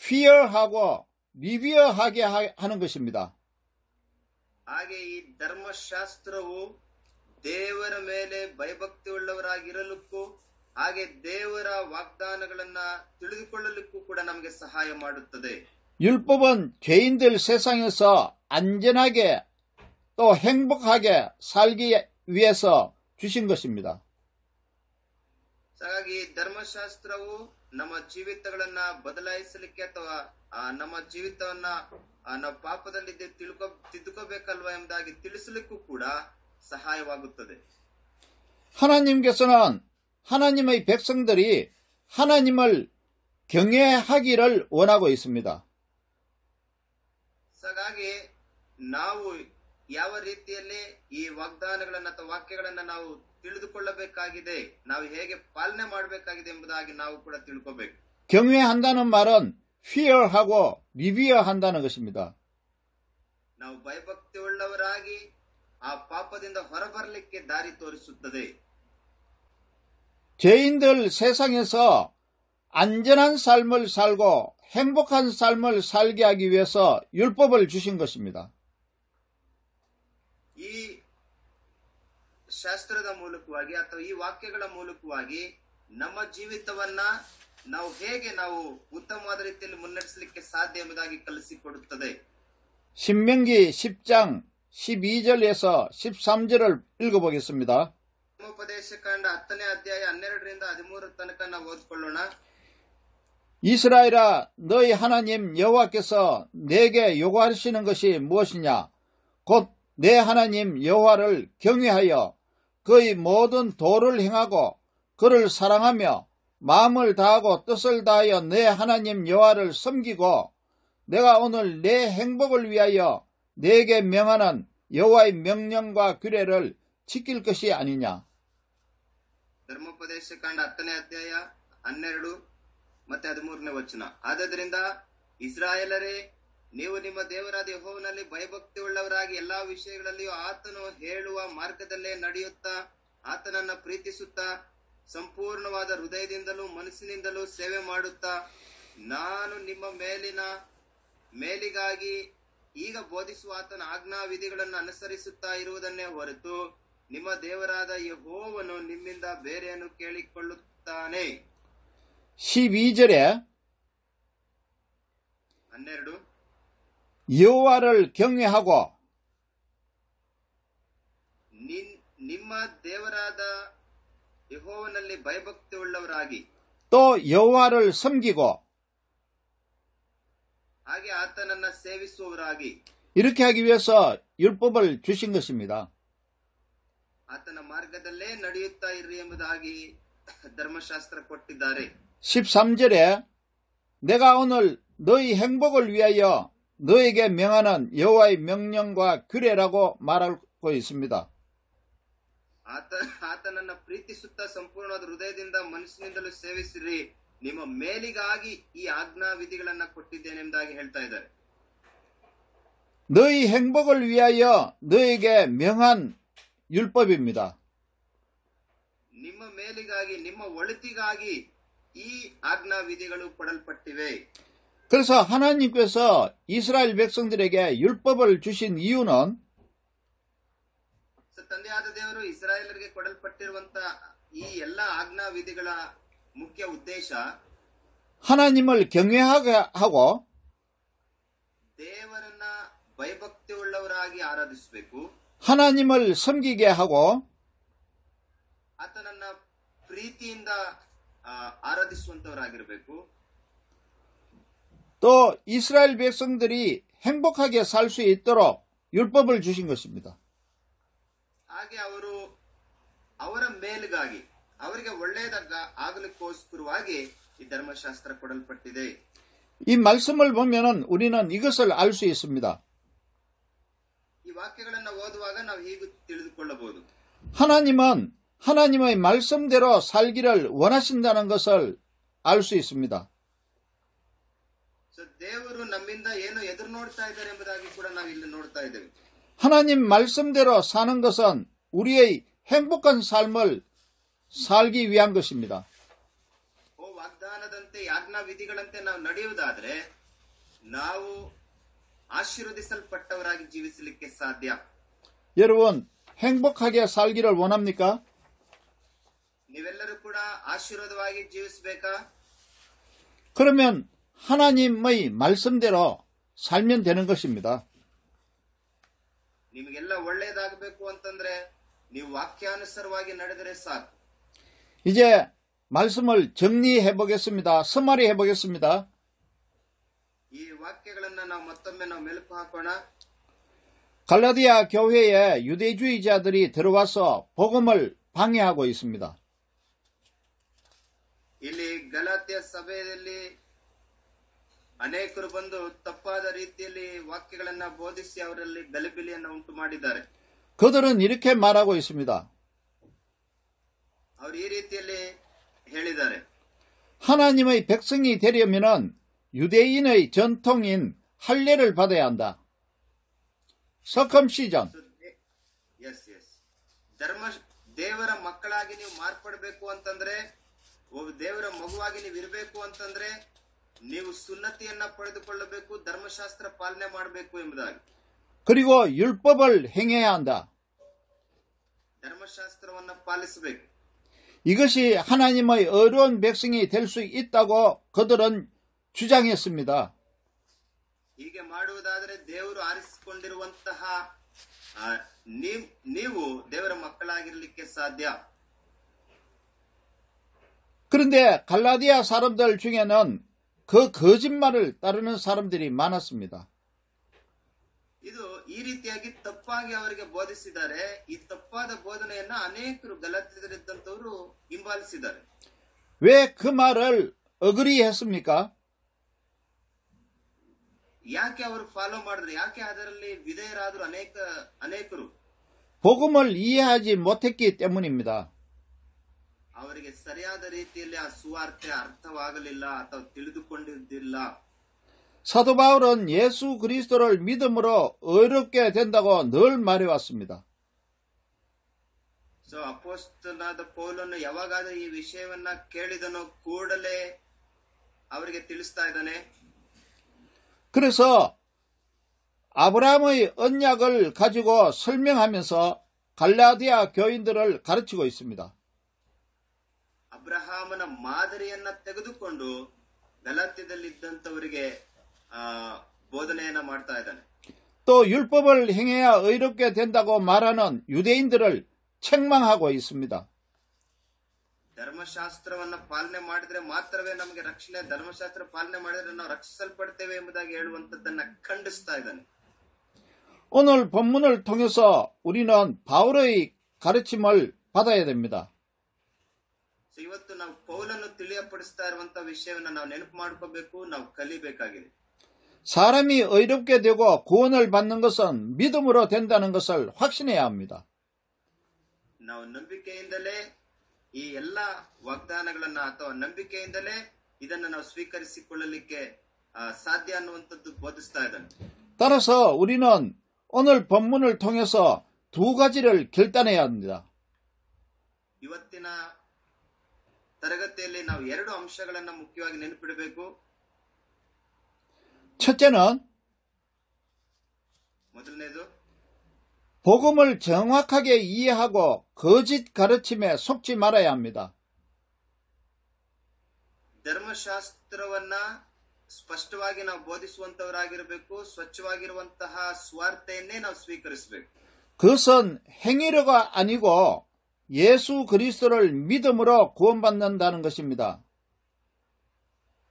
fear하고 revere하게 하는 것입니다. ಹಾಗೆ ಈ ಧರ್ಮಶಾಸ್ತ್ರವು ದೇವರ ಮೇಲೆ ಭಯಭಕ್ತಿ ಉಳ್ಳವರಾಗಿರಲಿಕ್ಕೂ ಹಾಗೆ ದೇವರ ವಾಗ್ದಾನಗಳನ್ನ ತಿಳಿದುಕೊಳ್ಳಲಿಕ್ಕೂ ಕೂಡ ನಮಗೆ ಸಹಾಯ ಮಾಡುತ್ತದೆ. 율법은 죄인들 세상에서 안전하게 또 행복하게 살기 위해서 주신 것입니다. ಹಾಗಾಗಿ ಧರ್ಮಶಾಸ್ತ್ರವು ನಮ್ಮ ಜೀವಿತಗಳನ್ನ ಬದಲಾಯಿಸಲಿಕ್ಕೆ ಅಥವಾ ನಮ್ಮ ಜೀವಿತವನ್ನ ನಾವು ಪಾಪದಲ್ಲಿ ತಿದ್ದುಕೋಬೇಕಲ್ವಾ ಎಂಬುದಾಗಿ ತಿಳಿಸಲಿಕ್ಕೂ ಕೂಡ ಸಹಾಯವಾಗುತ್ತದೆ. 하나님께서는 하나님의 백성들이 하나님을 경외하기를 원하고 있습니다. ಹಾಗಾಗಿ ನಾವು ಯಾವ ರೀತಿಯಲ್ಲಿ ಈ ವಾಗ್ದಾನಗಳನ್ನ ಅಥವಾ ವಾಕ್ಯಗಳನ್ನ ನಾವು ತಿಳಿದುಕೊಳ್ಳಬೇಕಾಗಿದೆ, ನಾವು ಹೇಗೆ ಪಾಲನೆ ಮಾಡಬೇಕಾಗಿದೆ ಎಂಬುದಾಗಿ ನಾವು ಕೂಡ ತಿಳ್ಕೋಬೇಕು. 경외한다는 말은 fear하고 revere한다는 것입니다. ನಾವು ಭಯಭಕ್ತಿ ಉಳ್ಳವರಾಗಿ ಆ ಪಾಪದಿಂದ ಹೊರಬರಲಿಕ್ಕೆ ದಾರಿ ತೋರಿಸುತ್ತದೆ. 죄인들 세상에서 안전한 삶을 살고 행복한 삶을 살게 하기 위해서 율법을 주신 것입니다. ಈ ಶಾಸ್ತ್ರದ ಮೂಲಕವಾಗಿ ಅಥವಾ ಈ ವಾಕ್ಯಗಳ ಮೂಲಕವಾಗಿ ನಮ್ಮ ಜೀವಿತವನ್ನ ನಾವು ಹೇಗೆ ನಾವು ಉತ್ತಮವಾದ ರೀತಿಯಲ್ಲಿ ಮುನ್ನಡೆಸಲಿಕ್ಕೆ ಸಾಧ್ಯ ಎಂಬುದಾಗಿ ಕಲಿಸಿಕೊಡುತ್ತದೆ. 신명기 10장 12절에서 13절을 읽어보겠습니다. ಧರ್ಮೋಪದೇಶಕಾಂಡ 10ನೇ ಅಧ್ಯಾಯ 12ರಿಂದ 13 ತನಕ ನಾವು ಓದಿಕೊಳ್ಳೋಣ. 이스라엘아, 너희 하나님 여호와께서 내게 요구하시는 것이 무엇이냐? 곧 내 하나님 여호와를 경외하여 그의 모든 도를 행하고 그를 사랑하며 마음을 다하고 뜻을 다하여 내 하나님 여호와를 섬기고 내가 오늘 내 행복을 위하여 내게 명하는 여호와의 명령과 규례를 지킬 것이 아니냐. ಧರ್ಮೋಪದೇಶಕಾಂಡ 10ನೇ ಅಧ್ಯಾಯ 12 ಮತ್ತೆ 13ನೇ ವಚನ. ಆದ್ದರಿಂದ ಇಸ್ರಾಯೇಲರೇ, ನೀವು ನಿಮ್ಮ ದೇವರಾದ ಯೆಹೋವನಲ್ಲಿ ಭಯಭಕ್ತಿ ಉಳ್ಳವರಾಗಿ ಎಲ್ಲಾ ವಿಷಯಗಳಲ್ಲಿಯೂ ಆತನು ಹೇಳುವ ಮಾರ್ಗದಲ್ಲೇ ನಡೆಯುತ್ತಾ ಆತನನ್ನ ಪ್ರೀತಿಸುತ್ತಾ ಸಂಪೂರ್ಣವಾದ ಹೃದಯದಿಂದಲೂ ಮನಸ್ಸಿನಿಂದಲೂ ಸೇವೆ ಮಾಡುತ್ತಾ ನಾನು ನಿಮ್ಮ ಮೇಲಿಗಾಗಿ ಈಗ ಬೋಧಿಸುವ ಆತನ ಆಜ್ಞಾ ವಿಧಿಗಳನ್ನು ಅನುಸರಿಸುತ್ತಾ ಇರುವುದನ್ನೇ ಹೊರತು ನಿಮ್ಮ ದೇವರಾದ ಯೆಹೋವನು ನಿಮ್ಮಿಂದ ಬೇರೆಯನ್ನು ಕೇಳಿಕೊಳ್ಳುತ್ತಾನೆ. 12절에 12 여호와를 경외하고 ನಿಮ್ಮ ದೇವರಾದ ಯೆಹೋವನಲ್ಲಿ ಭಯಭಕ್ತಿ ಉಳ್ಳವರಾಗಿ 또 여호와를 섬기고 ಹಾಗೆ ಆತನನ್ನ ಸೇವಿಸುವವರಾಗಿ 이렇게 하기 위해서 율법을 주신 것입니다. ಆತನ ಮಾರ್ಗದಲ್ಲೇ ನಡೆಯುತ್ತಾ ಇರ್ರಿ ಎಂಬುದಾಗಿ ಧರ್ಮಶಾಸ್ತ್ರ ಕೊಟ್ಟಿದ್ದಾರೆ. 13절에 내가 오늘 너희 행복을 위하여 너에게 명하는 여호와의 명령과 규례라고 말하고 있습니다. ಆತನನ್ನ ಪ್ರೀತಿಸುತ್ತಾ ಸಂಪೂರ್ಣವಾದ ಹೃದಯದಿಂದ ಮನಸ್ಸಿನಿಂದಲೂ ಸೇವಿಸಿರಿ, ನಿಮ್ಮ ಮೇಲಿಗಾಗಿ ಈ ಆಜ್ಞಾ ವಿಧಿಗಳನ್ನ ಕೊಟ್ಟಿದ್ದೇನೆ ಎಂಬುದಾಗಿ ಹೇಳ್ತಾ ಇದ್ದಾರೆ. 너희 행복을 위하여 너에게 명한 율법입니다. ನಿಮ್ಮ ಮೇಲಿಗಾಗಿ ನಿಮ್ಮ ಒಳಿತಿಗಾಗಿ ಈ ಆಜ್ಞಾ ವಿಧಿಗಳು ಕೊಡಲ್ಪಟ್ಟಿವೆ. 그래서 하나님께서 이스라엘 백성들에게 율법을 주신 이유는 ತಂದೆಯಾದ ದೇವರು ಇಸ್ರಾಯೇಲರಿಗೆ ಕೊಡಲ್ಪಟ್ಟಿರುವಂತ ಈ ಎಲ್ಲಾ ಆಜ್ಞಾ ವಿಧಿಗಳ ಮುಖ್ಯ ಉದ್ದೇಶ 하나님을 경외하게 하고 ದೇವರನ್ನ ಭಯಭಕ್ತಿ ಉಳ್ಳವರಾಗಿ ಆರಾಧಿಸಬೇಕು, 하나님을 섬기게 하고 ಆತನನ್ನ ಪ್ರೀತಿಯಿಂದ ಆರಾಧಿಸುವಂತವರಾಗಿರಬೇಕು. 또 이스라엘 백성들이 행복하게 살 수 있도록 율법을 주신 것입니다. ಹಾಗೆ ಅವರು ಅವರ ಮೇಲಿಗಾಗಿ ಅವರಿಗೆ ಒಳ್ಳೆಯದಾಗ ಆಗಲಿಕ್ಕೋಸ್ಕರವಾಗಿ ಈ ಧರ್ಮಶಾಸ್ತ್ರ ಕೊಡಲ್ಪಟ್ಟಿದೆ. 이 말씀을 보면은 우리는 이것을 알 수 있습니다. ಈ ವಾಕ್ಯಗಳನ್ನ ಓದುವಾಗ ನಾವು ಹೀಗೆ ತಿಳಿದುಕೊಳ್ಳಬಹುದು. 하나님은 하나님의 말씀대로 살기를 원하신다는 것을 알 수 있습니다. ದೇವರು ನಮ್ಮಿಂದ ಏನು ಎದುರು ನೋಡ್ತಾ ಇದ್ದಾರೆ ಎಂಬುದಾಗಿ ಕೂಡ ನಾವು ಇಲ್ಲಿ ನೋಡ್ತಾ ಇದ್ದೇವೆ. 하나님 말씀대로 사는 것은 우리의 행복한 삶을 살기 위한 것입니다. ವಾಗ್ದಾನದಂತೆ ಆಜ್ಞಾ ವಿಧಿಗಳಂತೆ ನಾವು ನಡೆಯುವುದಾದರೆ ನಾವು ಆಶೀರ್ವದಿಸಲ್ಪಟ್ಟವರಾಗಿ ಜೀವಿಸಲಿಕ್ಕೆ ಸಾಧ್ಯ. 여러분, 행복하게 살기를 원합니까? ನೀವೆಲ್ಲರೂ ಕೂಡ ಆಶೀರ್ವಾದವಾಗಿ ಜೀವಿಸಬೇಕಾ? 그러면 하나님의 말씀대로 살면 되는 것입니다. ನಿಮಗೆಲ್ಲ ಒಳ್ಳೇದಾಗಬೇಕು ಅಂತಂದ್ರೆ ನೀವು ವಾಕ್ಯಾನುಸಾರವಾಗಿ ನಡೆದರೆ ಸಾಕು. 이제 말씀을 정리해 보겠습니다. 서마리 해 보겠습니다. ಈ ವಾಕ್ಯಗಳನ್ನ ನಾವು ಮತ್ತೊಮ್ಮೆ ಮೆಲುಕು ಹಾಕೋಣ. 갈라디아 교회에 유대주의자들이 들어와서 복음을 방해하고 있습니다. ಇಲ್ಲಿ ಗಲಾತ್ಯ ಸಭೆಯಲ್ಲಿ ಅನೇಕರು ಬಂದು ತಪ್ಪಾದ ರೀತಿಯಲ್ಲಿ ವಾಕ್ಯಗಳನ್ನ ಬೋಧಿಸಿ ಅವರಲ್ಲಿ ಗಲಿಬಿಲಿಯನ್ನು ಉಂಟು ಮಾಡಿದ್ದಾರೆ. 그들은 이렇게 말하고 있습니다. ಅವರು ಈ ರೀತಿಯಲ್ಲಿ ಹೇಳಿದ್ದಾರೆ. 하나님의 백성이 되려면 유대인의 전통인 할례를 받아야 한다. circumcision. ದೇವರ ಮಕ್ಕಳಾಗಿ ನೀವು ಮಾರ್ಪಡಬೇಕು ಅಂತಂದ್ರೆ, ದೇವರ ಮಗುವಾಗಿ ನೀವು ಇರಬೇಕು ಅಂತಂದ್ರೆ ನೀವು ಸುನ್ನತಿಯನ್ನ ಪಡೆದುಕೊಳ್ಳಬೇಕು, ಧರ್ಮಶಾಸ್ತ್ರ ಪಾಲನೆ ಮಾಡಬೇಕು ಎಂಬುದಾಗಿ. 그리고 율법을 행해야 한다. ಧರ್ಮಶಾಸ್ತ್ರವನ್ನ ಪಾಲಿಸಬೇಕು. 이것이 하나님의 어려운 백성이 될 수 있다고 그들은 주장했습니다. ಹೀಗೆ ಮಾಡುವುದಾದರೆ ದೇವರು ಆರಿಸಿಕೊಂಡಿರುವಂತಹ ನೀವು ದೇವರ ಮಕ್ಕಳಾಗಿರಲಿಕ್ಕೆ ಸಾಧ್ಯ. 그런데 갈라디아 사람들 중에는 그 거짓말을 따르는 사람들이 많았습니다. ಇದು ಈ ರೀತಿಯಾಗಿ ತಪ್ಪಾಗಿ ಅವರಿಗೆ ಬೋಧಿಸಿದ್ದಾರೆ. ಈ ತಪ್ಪಾದ ಬೋಧನೆಯನ್ನ ಅನೇಕರು ಗಲಾತ್ಯದಲ್ಲಿದ್ದಂತವರು ಹಿಂಬಾಲಿಸಿದ್ದಾರೆ. 왜 그 말을 어그리했습니까? ಯಾಕೆ ಅವರು ಫಾಲೋ ಮಾಡಿದ್ರು? ಯಾಕೆ ಅದರಲ್ಲಿ ವಿಧೇಯರಾದ್ರು ಅನೇಕರು? 복음을 이해하지 못했기 때문입니다. ಅವರಿಗೆ ಸರಿಯಾದ ರೀತಿಯಲ್ಲಿ ಆ ಸುವಾರ್ತೆ ಅರ್ಥವಾಗಲಿಲ್ಲ ಅಥವಾ ತಿಳಿದುಕೊಂಡಿದ್ದಿಲ್ಲ. 사도 바울은 예수 그리스도를 믿음으로 의롭게 된다고 늘 말해왔습니다. ಅಪೊಸ್ತಲನಾದ ಪೌಲನು ಯಾವಾಗಾದ್ರೂ ಈ ವಿಷಯವನ್ನ ಕೇಳಿದನೋ ಕೂಡಲೇ ಅವರಿಗೆ ತಿಳಿಸ್ತಾ ಇದ್ದಾನೆ. 그래서 아브라함의 언약을 가지고 설명하면서 갈라디아 교인들을 가르치고 있습니다. ಅಬ್ರಹಾಮನ ಮಾದರಿಯನ್ನ ತೆಗೆದುಕೊಂಡು ಗಲಾತ್ಯದಲ್ಲಿದ್ದಂತವರಿಗೆ ಬೋಧನೆಯನ್ನ ಮಾಡ್ತಾ ಇದ್ದಾನೆ. 또 율법을 행해야 의롭게 된다고 말하는 유대인들을 책망하고 있습니다. ಧರ್ಮಶಾಸ್ತ್ರವನ್ನ ಪಾಲನೆ ಮಾಡಿದ್ರೆ ಮಾತ್ರವೇ ನಮಗೆ ರಕ್ಷಣೆ, ಧರ್ಮಶಾಸ್ತ್ರ ಪಾಲನೆ ಮಾಡಿದ್ರೆ ನಾವು ರಕ್ಷಿಸಲ್ಪಡ್ತೇವೆ ಎಂಬುದಾಗಿ ಹೇಳುವಂತದ್ದನ್ನ ಖಂಡಿಸ್ತಾ ಇದ್ದಾನೆ. 오늘 본문을 통해서 우리는 바울의 가르침을 받아야 됩니다. ಇವತ್ತು ನಾವು ಪೌಲನ್ನು ತಿಳಿಯಪಡಿಸ್ತಾ ಇರುವಂತ ವಿಷಯವನ್ನ ನಾವು ನೆನಪು ಮಾಡ್ಕೋಬೇಕು, ನಾವು ಕಲಿಬೇಕಾಗಿದೆ. 사람이 의롭게 되고 구원을 받는 것은 믿음으로 된다는 것을 확신해야 합니다. ನಾವು ನಂಬಿಕೆಯಿಂದಲೇ ಈ ಎಲ್ಲಾ ವಾಗ್ದಾನಗಳನ್ನ ಅಥವಾ ನಂಬಿಕೆಯಿಂದಲೇ ಇದನ್ನು ನಾವು ಸ್ವೀಕರಿಸಿಕೊಳ್ಳಲಿಕ್ಕೆ ಸಾಧ್ಯ ಅನ್ನುವಂಥದ್ದು ಬೋಧಿಸ್ತಾ ಇದ್ದಾನೆ. 따라서 우리는 오늘 본문을 통해서 두 가지를 결단해야 합니다. ಇವತ್ತಿನ ತರಗತಿಯಲ್ಲಿ ನಾವು ಎರಡು ಅಂಶಗಳನ್ನ ಮುಖ್ಯವಾಗಿ ನೆನಪಿಡಬೇಕು. 첫째는 ಮೊದಲನೇದು 복음을 정확하게 이해하고 거짓 가르침에 속지 말아야 합니다. ಧರ್ಮಶಾಸ್ತ್ರವನ್ನ ಸ್ಪಷ್ಟವಾಗಿ ನಾವು ಬೋಧಿಸುವಂತವರಾಗಿರಬೇಕು. ಸ್ವಚ್ಛವಾಗಿರುವಂತಹ ಸ್ವಾರ್ಥೆಯನ್ನೇ ನಾವು ಸ್ವೀಕರಿಸಬೇಕು. 그것은 행위로가 아니고 예수 그리스도를 믿음으로 구원받는다는 것입니다.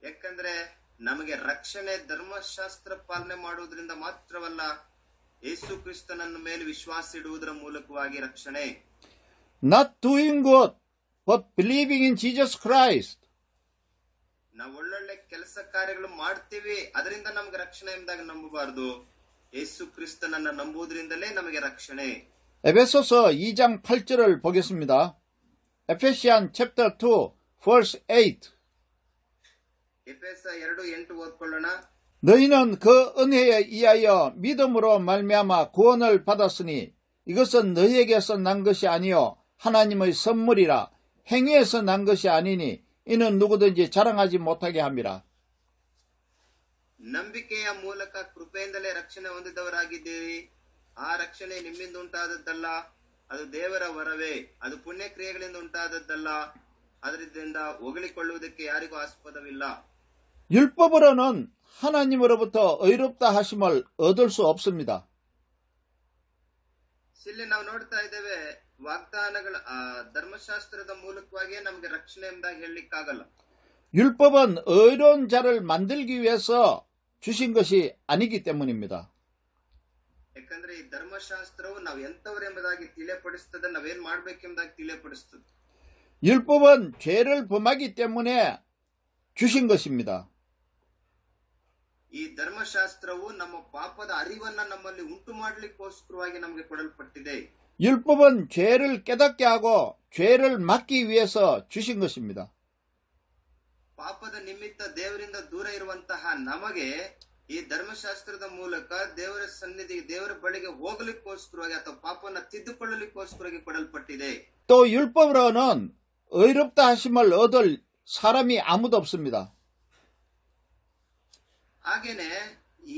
ಯಾಕಂದ್ರೆ ನಮಗೆ ರಕ್ಷಣೆ ಧರ್ಮಶಾಸ್ತ್ರ ಪಾಲನೆ ಮಾಡುವುದರಿಂದ ಮಾತ್ರವಲ್ಲ, ಯೇಸು ಕ್ರಿಸ್ತನನ್ನ ಮೇಲೆ ವಿಶ್ವಾಸ ಇಡುವುದರ ಮೂಲಕವಾಗಿ ರಕ್ಷಣೆ. Not doing good, but believing in Jesus Christ. ನಾವು ಒಳ್ಳೊಳ್ಳೆ ಕೆಲಸ ಕಾರ್ಯಗಳು ಮಾಡ್ತೀವಿ, ಅದರಿಂದ ನಮ್ಗೆ ರಕ್ಷಣೆ ಎಂದಾಗ ನಂಬಬಾರದು. ಯೇಸು ಕ್ರಿಸ್ತನನ್ನ ನಂಬುವುದರಿಂದಲೇ ನಮಗೆ ರಕ್ಷಣೆ. 에베소서 2장 8절을 보겠습니다. Ephesians chapter 2 verse 8. ಎಫೆಸ 2:8 ಓದ್ಕೊಳ್ಳೋಣ. 너희는 그 은혜에 의하여 믿음으로 말미암아 구원을 받았으니 이것은 너희에게서 난 것이 아니요 하나님의 선물이라. 행위에서 난 것이 아니니 이는 누구든지 자랑하지 못하게 함이라. ನಂಬಿಕೆಯ ಮೂಲಕ ಕೃಪೆಯಿಂದಲೇ ರಕ್ಷಣೆ ಹೊಂದಿದವರಾಗಿದ್ದೀರಿ. ಆ ರಕ್ಷಣೆ ನಿಮ್ಮಿಂದ ಉಂಟಾದದ್ದಲ್ಲ, ಅದು ದೇವರ ವರವೇ. ಅದು ಪುಣ್ಯ ಕ್ರಿಯೆಗಳಿಂದ ಉಂಟಾದದ್ದಲ್ಲ, ಅದರಿಂದ ಹೊಗಳಿಕೊಳ್ಳುವುದಕ್ಕೆ ಯಾರಿಗೂ ಆಸ್ಪದವಿಲ್ಲ. 율법으로는 하나님으로부터 의롭다 하심을 얻을 수 없습니다. ಇಲ್ಲಿ ನಾವು ನೋಡ್ತಾ ಇದ್ದೇವೆ ವಾಗ್ದಾನಗಳ ಧರ್ಮಶಾಸ್ತ್ರದ ಮೂಲಕವಾಗಿಯೇ ನಮಗೆ ರಕ್ಷಣೆ ಎಂಬುದಾಗಿ ಹೇಳಲಿಕ್ಕಾಗಲ್ಲ. 율법은 의로운 자를 만들기 위해서 주신 것이 아니기 때문입니다. ಯಾಕಂದ್ರೆ ಈ ಧರ್ಮಶಾಸ್ತ್ರವು ನಾವು ಎಂತವರು ಎಂಬುದಾಗಿ ತಿಳಿಯಪಡಿಸ್ತದೆ, ನಾವೇನ್ ಮಾಡ್ಬೇಕೆಂಬುದಾಗಿ ತಿಳಿಯಪಡಿಸ್ತದೆ. 율법은 죄를 범하기 때문에 주신 것입니다. ಈ ಧರ್ಮಶಾಸ್ತ್ರವು ನಮ್ಮ ಪಾಪದ ಅರಿವನ್ನ ನಮ್ಮಲ್ಲಿ ಉಂಟು ಮಾಡಲಿಕ್ಕೋಸ್ಕರವಾಗಿ ನಮಗೆ ಕೊಡಲ್ಪಟ್ಟಿದೆ. 율법은 죄를 깨닫게 하고 죄를 막기 위해서 주신 것입니다. ಪಾಪದ ನಿಮಿತ್ತ ದೇವರಿಂದ ದೂರ ಇರುವಂತಹ ನಮಗೆ ಈ ಧರ್ಮಶಾಸ್ತ್ರದ ಮೂಲಕ ದೇವರ ಸನ್ನಿಧಿ, ದೇವರ ಬಳಿಗೆ ಹೋಗಲಿಕ್ಕೋಸ್ಕರವಾಗಿ ಅಥವಾ ಪಾಪವನ್ನು ತಿದ್ದುಕೊಳ್ಳಲಿಕ್ಕೋಸ್ಕರವಾಗಿ ಕೊಡಲ್ಪಟ್ಟಿದೆ. 또 율법으로는 의롭다 하심을 얻을 사람이 아무도 없습니다. ಹಾಗೇನೆ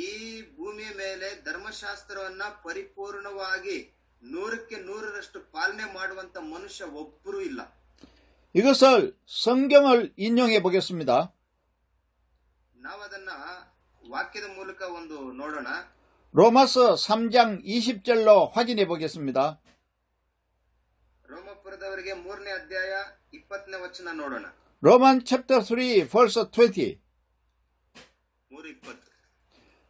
ಈ ಭೂಮಿಯ ಮೇಲೆ ಧರ್ಮಶಾಸ್ತ್ರವನ್ನ ಪರಿಪೂರ್ಣವಾಗಿ 100ಕ್ಕೆ 100ರಷ್ಟು ಪಾಲನೆ ಮಾಡುವಂತ ಮನುಷ್ಯ ಒಬ್ಬರೂ ಇಲ್ಲ. 이것을 성경을 인용해 보겠습니다. ನಾವು ಅದನ್ನ ವಾಕ್ಯದ ಮೂಲಕ ಒಂದು ನೋಡೋಣ. 로마서 3장 20절로 확인해 보겠습니다. ರೋಮಪುರದವರಿಗೆ 3ನೇ ಅಧ್ಯಾಯ 20ನೇ ವಚನ ನೋಡೋಣ. Roman chapter 3 verse 20. 3:20.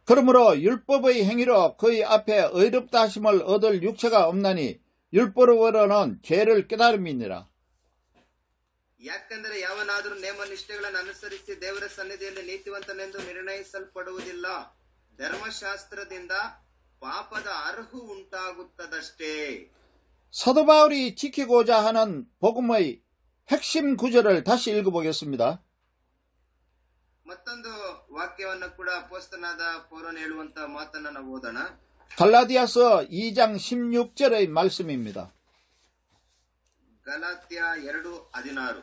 그러므로 율법의 행위로 그의 앞에 의롭다 하심을 얻을 육체가 없나니 율법으로는 죄를 깨달음이니라. ಯಾಕಂದರೆ ಯಾವನಾದರೂ ನೇಮ ನಿಷ್ಠೆಗಳನ್ನು ಅನುಸರಿಸಿ ದೇವರ ಸನ್ನಿಧಿಯಲ್ಲಿ ನೀತಿವಂತನೆಂದು ನಿರ್ಣಯಿಸಲ್ಪಡುವುದಿಲ್ಲ, ಧರ್ಮಶಾಸ್ತ್ರದಿಂದ ಪಾಪದ ಅರ್ಹು ಉಂಟಾಗುತ್ತದಷ್ಟೇ. 사도 바울이 지키고자 하는 복음의 핵심 구절을 다시 읽어보겠습니다. ಮತ್ತೊಂದು ವಾಕ್ಯವನ್ನು ಕೂಡ ಅಪೊಸ್ತಲನಾದ ಪೌಲನು ಹೇಳುವಂತ ಮಾತನ್ನ ನಾವು ಓದೋಣ. 갈라디아서 2장 16절의 말씀입니다. ಗಲಾತ್ಯ 2:16.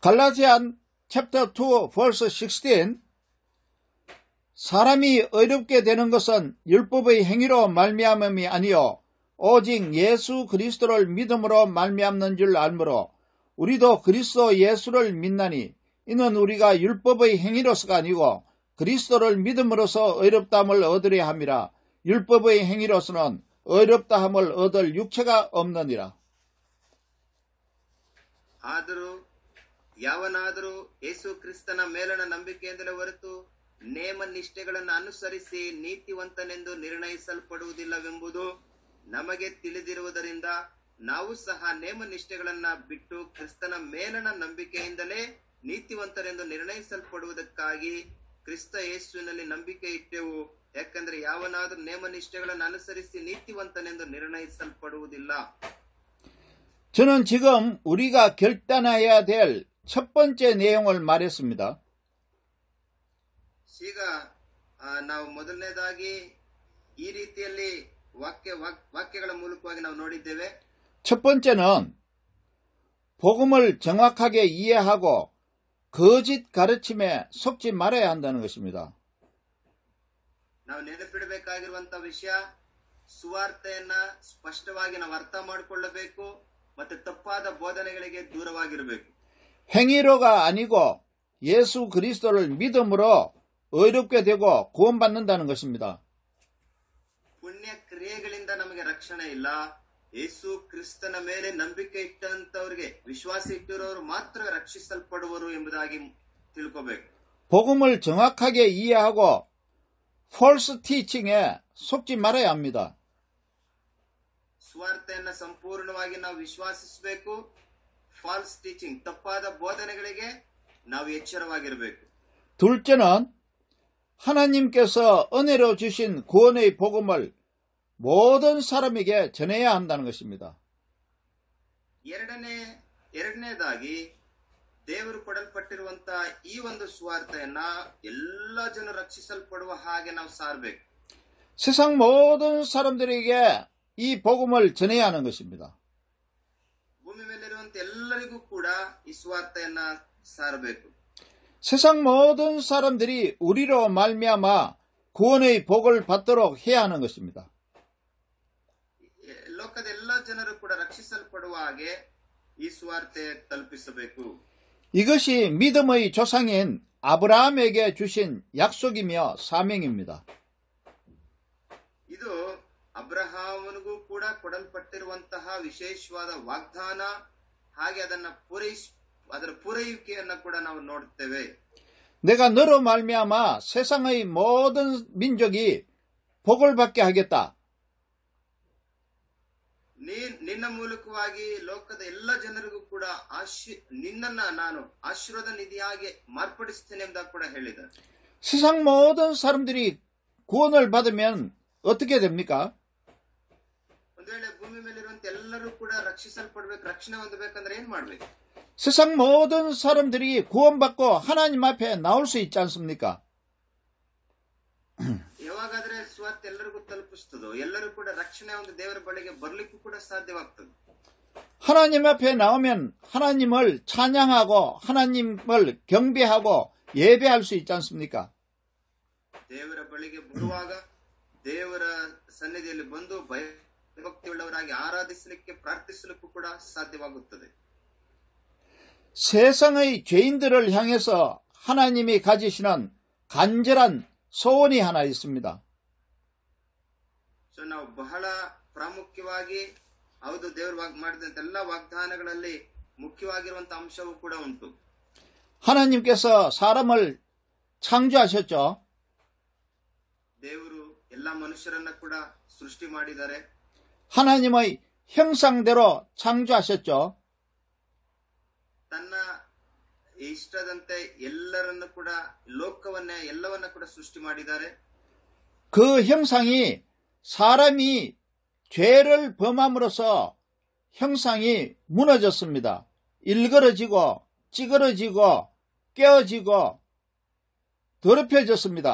갈라디안 chapter 2 verse 16. 사람이 의롭게 되는 것은 율법의 행위로 말미암음이 아니요 오직 예수 그리스도를 믿음으로 말미암는 줄 알므로 우리도 그리스도 예수를 믿나니 이는 우리가 율법의 행위로서가 아니고 그리스도를 믿음으로써 의롭다함을 얻으려 함이라. 율법의 행위로서는 의롭다함을 얻을 육체가 없느니라. ಆದರೂ ಯಾವನಾದರೂ ಯೇಸು ಕ್ರಿಸ್ತನ ಮೇಲಣ ನಂಬಿಕೆಯಿಂದಲೇ ಹೊರತು ನೇಮ ನಿಷ್ಠೆಗಳನ್ನು ಅನುಸರಿಸಿ ನೀತಿವಂತನೆಂದು ನಿರ್ಣಯಿಸಲ್ಪಡುವುದಿಲ್ಲವೆಂಬುದು ನಮಗೆ ತಿಳಿದಿರುವುದರಿಂದ ನಾವು ಸಹ ನೇಮ ನಿಷ್ಠೆಗಳನ್ನ ಬಿಟ್ಟು ಕ್ರಿಸ್ತನ ಮೇಲಣ ನಂಬಿಕೆಯಿಂದಲೇ ನೀತಿವಂತರೆಂದು ನಿರ್ಣಯಿಸಲ್ಪಡುವುದಕ್ಕಾಗಿ ಕ್ರಿಸ್ತ ಯೇಸುವಿನಲ್ಲಿ ನಂಬಿಕೆ ಇಟ್ಟೆವು. ಯಾಕಂದ್ರೆ ಯಾವನಾದರೂ ನೇಮ ನಿಷ್ಠೆಗಳನ್ನು ಅನುಸರಿಸಿ ನೀತಿವಂತನೆಂದು ನಿರ್ಣಯಿಸಲ್ಪಡುವುದಿಲ್ಲ. 저는 지금 우리가 결단해야 될 첫 번째 내용을 말했습니다. ಈಗ ನಾವು ಮೊದಲನೇದಾಗಿ ಈ ರೀತಿಯಲ್ಲಿ ವಾಕ್ಯಗಳ ಮೂಲಕವಾಗಿ ನಾವು ನೋಡಿದ್ದೇವೆ. 첫 번째는 복음을 정확하게 이해하고 거짓 가르침에 속지 말아야 한다는 것입니다. ನಾವು ನೆನಪಿಡಬೇಕಾಗಿರುವಂತಹ ವಿಷಯ, ಸುವಾರ್ತೆಯನ್ನ ಸ್ಪಷ್ಟವಾಗಿ ನಾವು ಅರ್ಥ ಮಾಡಿಕೊಳ್ಳಬೇಕು ಮತ್ತೆ ತಪ್ಪಾದ ಬೋಧನೆಗಳಿಗೆ ದೂರವಾಗಿರಬೇಕು. 행위로가 아니고 예수 그리스도를 믿음으로 의롭게 되고 구원받는다는 것입니다. ಪುಣ್ಯ ಕ್ರಿಯೆಗಳಿಂದ ನಮಗೆ ರಕ್ಷಣೆ ಇಲ್ಲ. ಯೇಸು ಕ್ರಿಸ್ತನ ಮೇಲೆ ನಂಬಿಕೆ ಇಟ್ಟಂತವರಿಗೆ, ವಿಶ್ವಾಸ ಇಟ್ಟಿರೋರು ಮಾತ್ರ ರಕ್ಷಿಸಲ್ಪಡುವರು ಎಂಬುದಾಗಿ ತಿಳ್ಕೋಬೇಕು. 복음을 정확하게 이해하고 false teaching에 속지 말아야 합니다. ಸ್ವಾರ್ಥೆಯನ್ನ ಸಂಪೂರ್ಣವಾಗಿ ನಾವು ವಿಶ್ವಾಸಿಸಬೇಕು. ಫಾಲ್ಸ್ ಟೀಚಿಂಗ್, ತಪ್ಪಾದ ಬೋಧನೆಗಳಿಗೆ ನಾವು ಎಚ್ಚರವಾಗಿರಬೇಕು. 둘째는 하나님께서 은혜로 주신 구원의 복음을 모든 사람에게 전해야 한다는 것입니다. ಎರಡನೇದಾಗಿ ದೇವರು ಕೊಡಲ್ಪಟ್ಟಿರುವಂತಹ ಈ ಒಂದು ಸ್ವಾರ್ಥೆಯನ್ನ ಎಲ್ಲ ಜನರು ರಕ್ಷಿಸಲ್ಪಡುವ ಹಾಗೆ ನಾವು ಸಾರಬೇಕು. 세상 모든 사람들에게 이 복음을 전해야 하는 것입니다. ಭೂಮಿ ಮೇಲಿರುವಂತ ಎಲ್ಲರಿಗೂ ಕೂಡ ಈ ಸ್ವಾರ್ಥೆಯನ್ನ ಸಾರಬೇಕು. 세상 모든 사람들이 우리로 말미암아 구원의 복을 받도록 해야 하는 것입니다. ಲೋಕದ ಎಲ್ಲ ಜನರು ಕೂಡ ರಕ್ಷಿಸಲ್ಪಡುವ ಹಾಗೆ ಈ ಸ್ವಾರ್ಥೆ ತಲುಪಿಸಬೇಕು. 이것이 믿음의 조상인 아브라함에게 주신 약속이며 사명입니다. ಇದು ಅಬ್ರಹಾಮನಿಗೂ ಕೂಡ ಕೊಡಲ್ಪಟ್ಟಿರುವಂತಹ ವಿಶೇಷವಾದ ವಾಗ್ದಾನ ಹಾಗೆ ಅದರ ಪೂರೈಕೆಯನ್ನ ಕೂಡ ನಾವು ನೋಡ್ತೇವೆ. 내가 너로 말미암아 세상의 모든 민족이 복을 받게 하겠다. ನಿನ್ನ ಮೂಲಕವಾಗಿ ಲೋಕದ ಎಲ್ಲ ಜನರಿಗೂ ಕೂಡ ನಿನ್ನನ್ನ ನಾನು ಆಶೀರ್ವಾದ ನಿಧಿಯಾಗಿ ಮಾರ್ಪಡಿಸ್ತೇನೆ ಎಂಬ ಕೂಡ ಹೇಳಿದ. 세상 모든 사람들이 구원을 받으면 어떻게 됩니까? ಒಂದು ವೇಳೆ ಭೂಮಿ ಮೇಲಿರುವಂತ ಎಲ್ಲರೂ ಕೂಡ ರಕ್ಷಿಸಲ್ಪಡ್ಬೇಕು, ರಕ್ಷಣೆ ಹೊಂದಬೇಕಂದ್ರೆ ಏನ್ ಮಾಡ್ಬೇಕು? 세상 모든 사람들이 구원받고 하나님 앞에 나올 수 있지 않습니까? ಯಾವಾಗಾದ್ರೆ ಸುವಾರ್ತೆ ಎಲ್ಲರಿಗೂ ತಲುಪಿಸ್ತದೋ ಎಲ್ಲರೂ ಕೂಡ ರಕ್ಷಣೆ ಒಂದು ದೇವರ ಬಳಿಗೆ ಬರ್ಲಿಕ್ಕೂ ಕೂಡ ಸಾಧ್ಯವಾಗ್ತದೆ. 하나님 앞에 나오면 하나님을 찬양하고 하나님을 경배하고 예배할 수 있지 않습니까? ದೇವರ ಬಳಿಗೆ ಬರುವಾಗ ದೇವರ ಸನ್ನಿಧಿಯಲ್ಲಿ ಬಂದು ಭಯಭಕ್ತಿಯುಳ್ಳವರಾಗಿ ಆರಾಧಿಸಲಿಕ್ಕೆ ಪ್ರಾರ್ಥಿಸಲಿಕ್ಕೂ ಕೂಡ ಸಾಧ್ಯವಾಗುತ್ತದೆ. 세상의 죄인들을 향해서 하나님이 가지시는 간절한 소원이 하나 있습니다. ನಾವು ಬಹಳ ಪ್ರಾಮುಖ್ಯವಾಗಿ ಹೌದು ದೇವರು ಮಾಡಿದಂತ ಎಲ್ಲ ವಾಗ್ದಾನಗಳಲ್ಲಿ ಮುಖ್ಯವಾಗಿರುವಂತಹ ಅಂಶವೂ ಕೂಡ ಉಂಟು. 하나님께서 사람을 창조하셨죠. ದೇವರು ಎಲ್ಲ ಮನುಷ್ಯರನ್ನ ಕೂಡ ಸೃಷ್ಟಿ ಮಾಡಿದ್ದಾರೆ. 하나님의 형상대로 창조하셨죠. ತನ್ನ ಇಷ್ಟದಂತೆ ಎಲ್ಲರನ್ನು ಕೂಡ ಎಲ್ಲವನ್ನ ಕೂಡ ಸೃಷ್ಟಿ ಮಾಡಿದ್ದಾರೆ. 그 형상이 사람이 죄를 범함으로써 형상이 무너졌습니다. 일그러지고 찌그러지고 깨어지고 더럽혀졌습니다.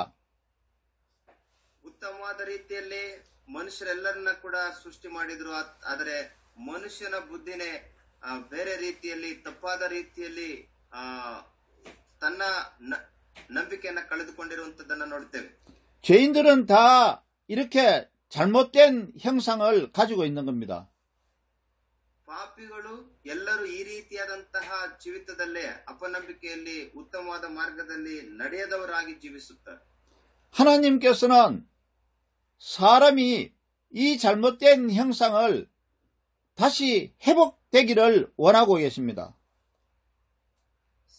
ಉತ್ತಮವಾದ ರೀತಿಯಲ್ಲಿ ಮನುಷ್ಯರೆಲ್ಲರನ್ನ ಕೂಡ ಸೃಷ್ಟಿ ಮಾಡಿದ್ರು. ಆದರೆ ಮನುಷ್ಯನ ಬುದ್ಧಿನೇ ಬೇರೆ ರೀತಿಯಲ್ಲಿ ತಪ್ಪಾದ ರೀತಿಯಲ್ಲಿ ತನ್ನ ನಂಬಿಕೆಯನ್ನ ಕಳೆದುಕೊಂಡಿರುವಂತದ್ದನ್ನ ನೋಡ್ತೇವೆ. 죄인들은 다 이렇게 잘못된 형상을 가지고 있는 겁니다. ಪಾಪಿಗಳು ಎಲ್ಲರೂ ಈ ರೀತಿಯಾದಂತಹ ಜೀವಿತದಲ್ಲೇ ಅಪನಂಬಿಕೆಯಲ್ಲಿ ಉತ್ತಮವಾದ ಮಾರ್ಗದಲ್ಲಿ ನಡೆಯದವರಾಗಿ ಜೀವಿಸುತ್ತಾರೆ. 하나님께서는 사람이 이 잘못된 형상을 다시 회복되기를 원하고 계십니다.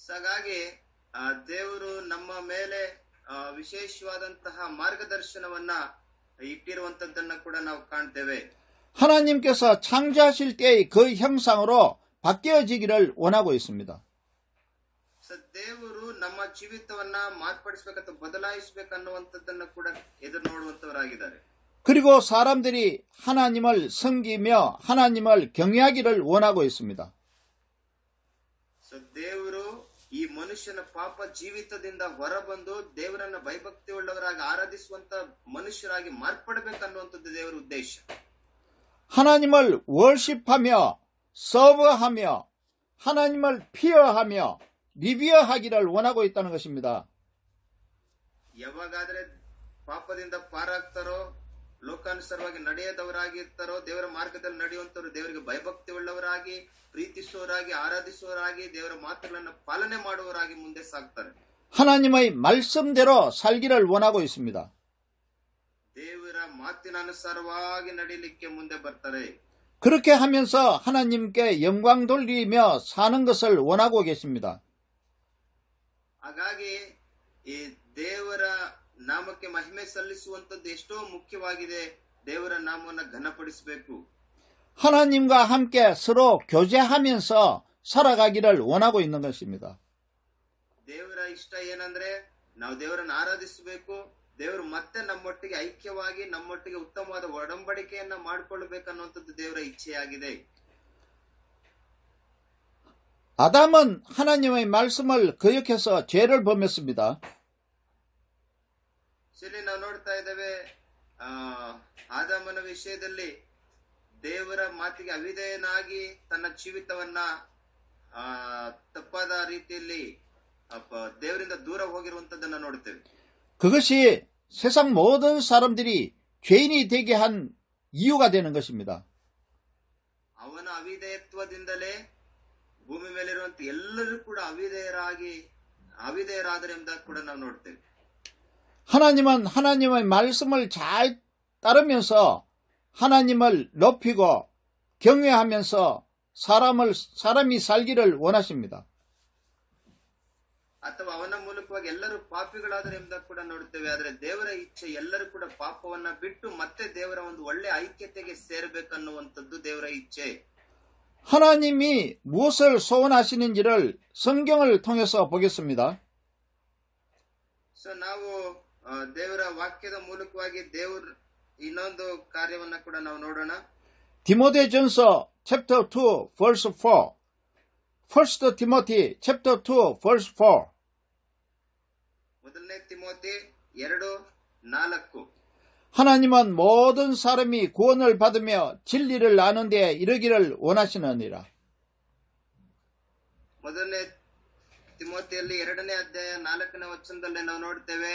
ಹಾಗಾಗಿ ದೇವರು ನಮ್ಮ ಮೇಲೆ ವಿಶೇಷವಾದಂತಹ ಮಾರ್ಗದರ್ಶನವನ್ನ ಇಟ್ಟಿರುವಂತದ್ದನ್ನ ಕೂಡ ನಾವು ಕಾಣ್ತೇವೆ. 하나님께서 창조하실 때의 그 형상으로 바뀌어지기를 원하고 있습니다. ದೇವರು ನಮ್ಮ ಜೀವಿತವನ್ನ ಮಾರ್ಪಡಿಸಬೇಕಂತ ಬದಲಾಯಿಸಬೇಕನ್ನುವಂಥದ್ದನ್ನ ಕೂಡ ಎದುರು ನೋಡುವಂತವರಾಗಿದ್ದಾರೆ. 그리고 사람들이 하나님을 섬기며 하나님을 경외하기를 원하고 있습니다. ದೇವರು ಈ ಮನುಷ್ಯನ ಪಾಪ ಜೀವಿತದಿಂದ ಹೊರಬಂದು ದೇವರನ್ನ ಭಯಭಕ್ತಿಯುಳ್ಳವರಾಗಿ ಆರಾಧಿಸುವಂತ ಮನುಷ್ಯರಾಗಿ ಮಾರ್ಪಡಬೇಕನ್ನುವಂಥದ್ದು ದೇವರ ಉದ್ದೇಶ. 하나님을 월십하며 서브하며 하나님을 피어하며 리비어하기를 원하고 있다는 것입니다. ಯಾವಾಗಾದ್ರೆ ಪಾಪದಿಂದ ಪಾರಾಗ್ತಾರೋ, ಲೋಕಾನುಸಾರವಾಗಿ ನಡೆಯದವರಾಗಿರ್ತಾರೋ, ದೇವರ ಮಾರ್ಗದಲ್ಲಿ ನಡೆಯುವಂತವರು ದೇವರಿಗೆ ಭಯಭಕ್ತಿ ಉಳ್ಳವರಾಗಿ ಪ್ರೀತಿಸುವವರಾಗಿ ಆರಾಧಿಸುವವರಾಗಿ ದೇವರ ಮಾತುಗಳನ್ನು ಪಾಲನೆ ಮಾಡುವವರಾಗಿ ಮುಂದೆ ಸಾಗ್ತಾರೆ. 하나님의 말씀대로 살기를 원하고 있습니다. ದೇವರ ಮಾತಿನ ಅನುಸಾರವಾಗಿ ನಡೆಯಲಿಕ್ಕೆ ಮುಂದೆ ಬರ್ತಾರೆ. 그렇게 하면서 하나님께 영광 돌리며 사는 것을 원하고 계십니다. ಹಾಗಾಗಿ ಈ ದೇವರ ನಾಮಕ್ಕೆ ಮಹಿಮೆ ಸಲ್ಲಿಸುವಂತದ್ದು ಎಷ್ಟೋ ಮುಖ್ಯವಾಗಿದೆ. ದೇವರ ನಾಮವನ್ನು ಘನಪಡಿಸಬೇಕು. 하나님과 함께 서로 교제하면서 살아가기를 원하고 있는 것입니다. ದೇವರ ಇಷ್ಟ ಏನಂದ್ರೆ ನಾವು ದೇವರನ್ನು ಆರಾಧಿಸಬೇಕು. ದೇವರು ಮತ್ತೆ ನಮ್ಮೊಟ್ಟಿಗೆ ಐಕ್ಯವಾಗಿ ನಮ್ಮೊಟ್ಟಿಗೆ ಉತ್ತಮವಾದ ಒಡಂಬಡಿಕೆಯನ್ನ ಮಾಡಿಕೊಳ್ಳಬೇಕನ್ನುವಂಥದ್ದು ದೇವರ ಇಚ್ಛೆಯಾಗಿದೆ. 아담은 하나님의 말씀을 거역해서 죄를 범했습니다. ಇಲ್ಲಿ ನಾವು ನೋಡ್ತಾ ಇದ್ದೇವೆ, ಆದಾಮನ ವಿಷಯದಲ್ಲಿ ದೇವರ ಮಾತಿಗೆ ಅವಿಧೇಯನಾಗಿ ತನ್ನ ಜೀವಿತವನ್ನ ತಪ್ಪಾದ ರೀತಿಯಲ್ಲಿ ದೇವರಿಂದ ದೂರ ಹೋಗಿರುವಂತದ್ದನ್ನ ನೋಡ್ತೇವೆ. 그것이 세상 모든 사람들이 죄인이 되게 한 이유가 되는 것입니다. ಅವನ ಅವಿಧೇಯತ್ವದಿಂದಲೇ ಭೂಮಿ ಮೇಲಿರುವಂತ ಎಲ್ಲರೂ ಕೂಡ ಅವಿಧೇಯರಾದರೆ ಎಂಬುದಾಗಿ ಕೂಡ ನಾವು ನೋಡ್ತೇವೆ. 하나님은 하나님의 말씀을 잘 따르면서 하나님을 높이고 경외하면서 사람이 살기를 원하십니다. ಅಥವಾ ಅವನ ಮೂಲಕವಾಗಿ ಎಲ್ಲರೂ ಪಾಪಿಗಳಾದರೆ ಎಂಬುದಾಗಿ ಕೂಡ ನೋಡುತ್ತೇವೆ. ಆದರೆ ದೇವರ ಇಚ್ಛೆ ಎಲ್ಲರೂ ಕೂಡ ಪಾಪವನ್ನ ಬಿಟ್ಟು ಮತ್ತೆ ದೇವರ ಒಂದು ಒಳ್ಳೆ ಐಕ್ಯತೆಗೆ ಸೇರಬೇಕನ್ನುವಂಥದ್ದು ದೇವರ ಇಚ್ಛೆ. 하나님이 무엇을 소원하시는지를 성경을 통해서 보겠습니다. ಸೊ ನಾವು ದೇವರ ವಾಕ್ಯದ ಮೂಲಕವಾಗಿ ದೇವರ ಇನ್ನೊಂದು ಕಾರ್ಯವನ್ನ ಕೂಡ ನಾವು ನೋಡೋಣ. 디모데전서 chapter 2 verse 4. 1 Timothy chapter 2 verse 4. ಮೊದಲನೇ ತಿಮೋಥಿ 2:4. 하나님은 모든 사람이 구원을 받으며 진리를 아는 데 이르기를 원하시느니라. ಮೊದಲನೇ ತಿಮೋಥಿಯಲ್ಲಿ 2ನೇ ಅಧ್ಯಾಯ 4ನೇ ವಚನದಲ್ಲಿ ನಾವು ನೋಡ್ತೇವೆ,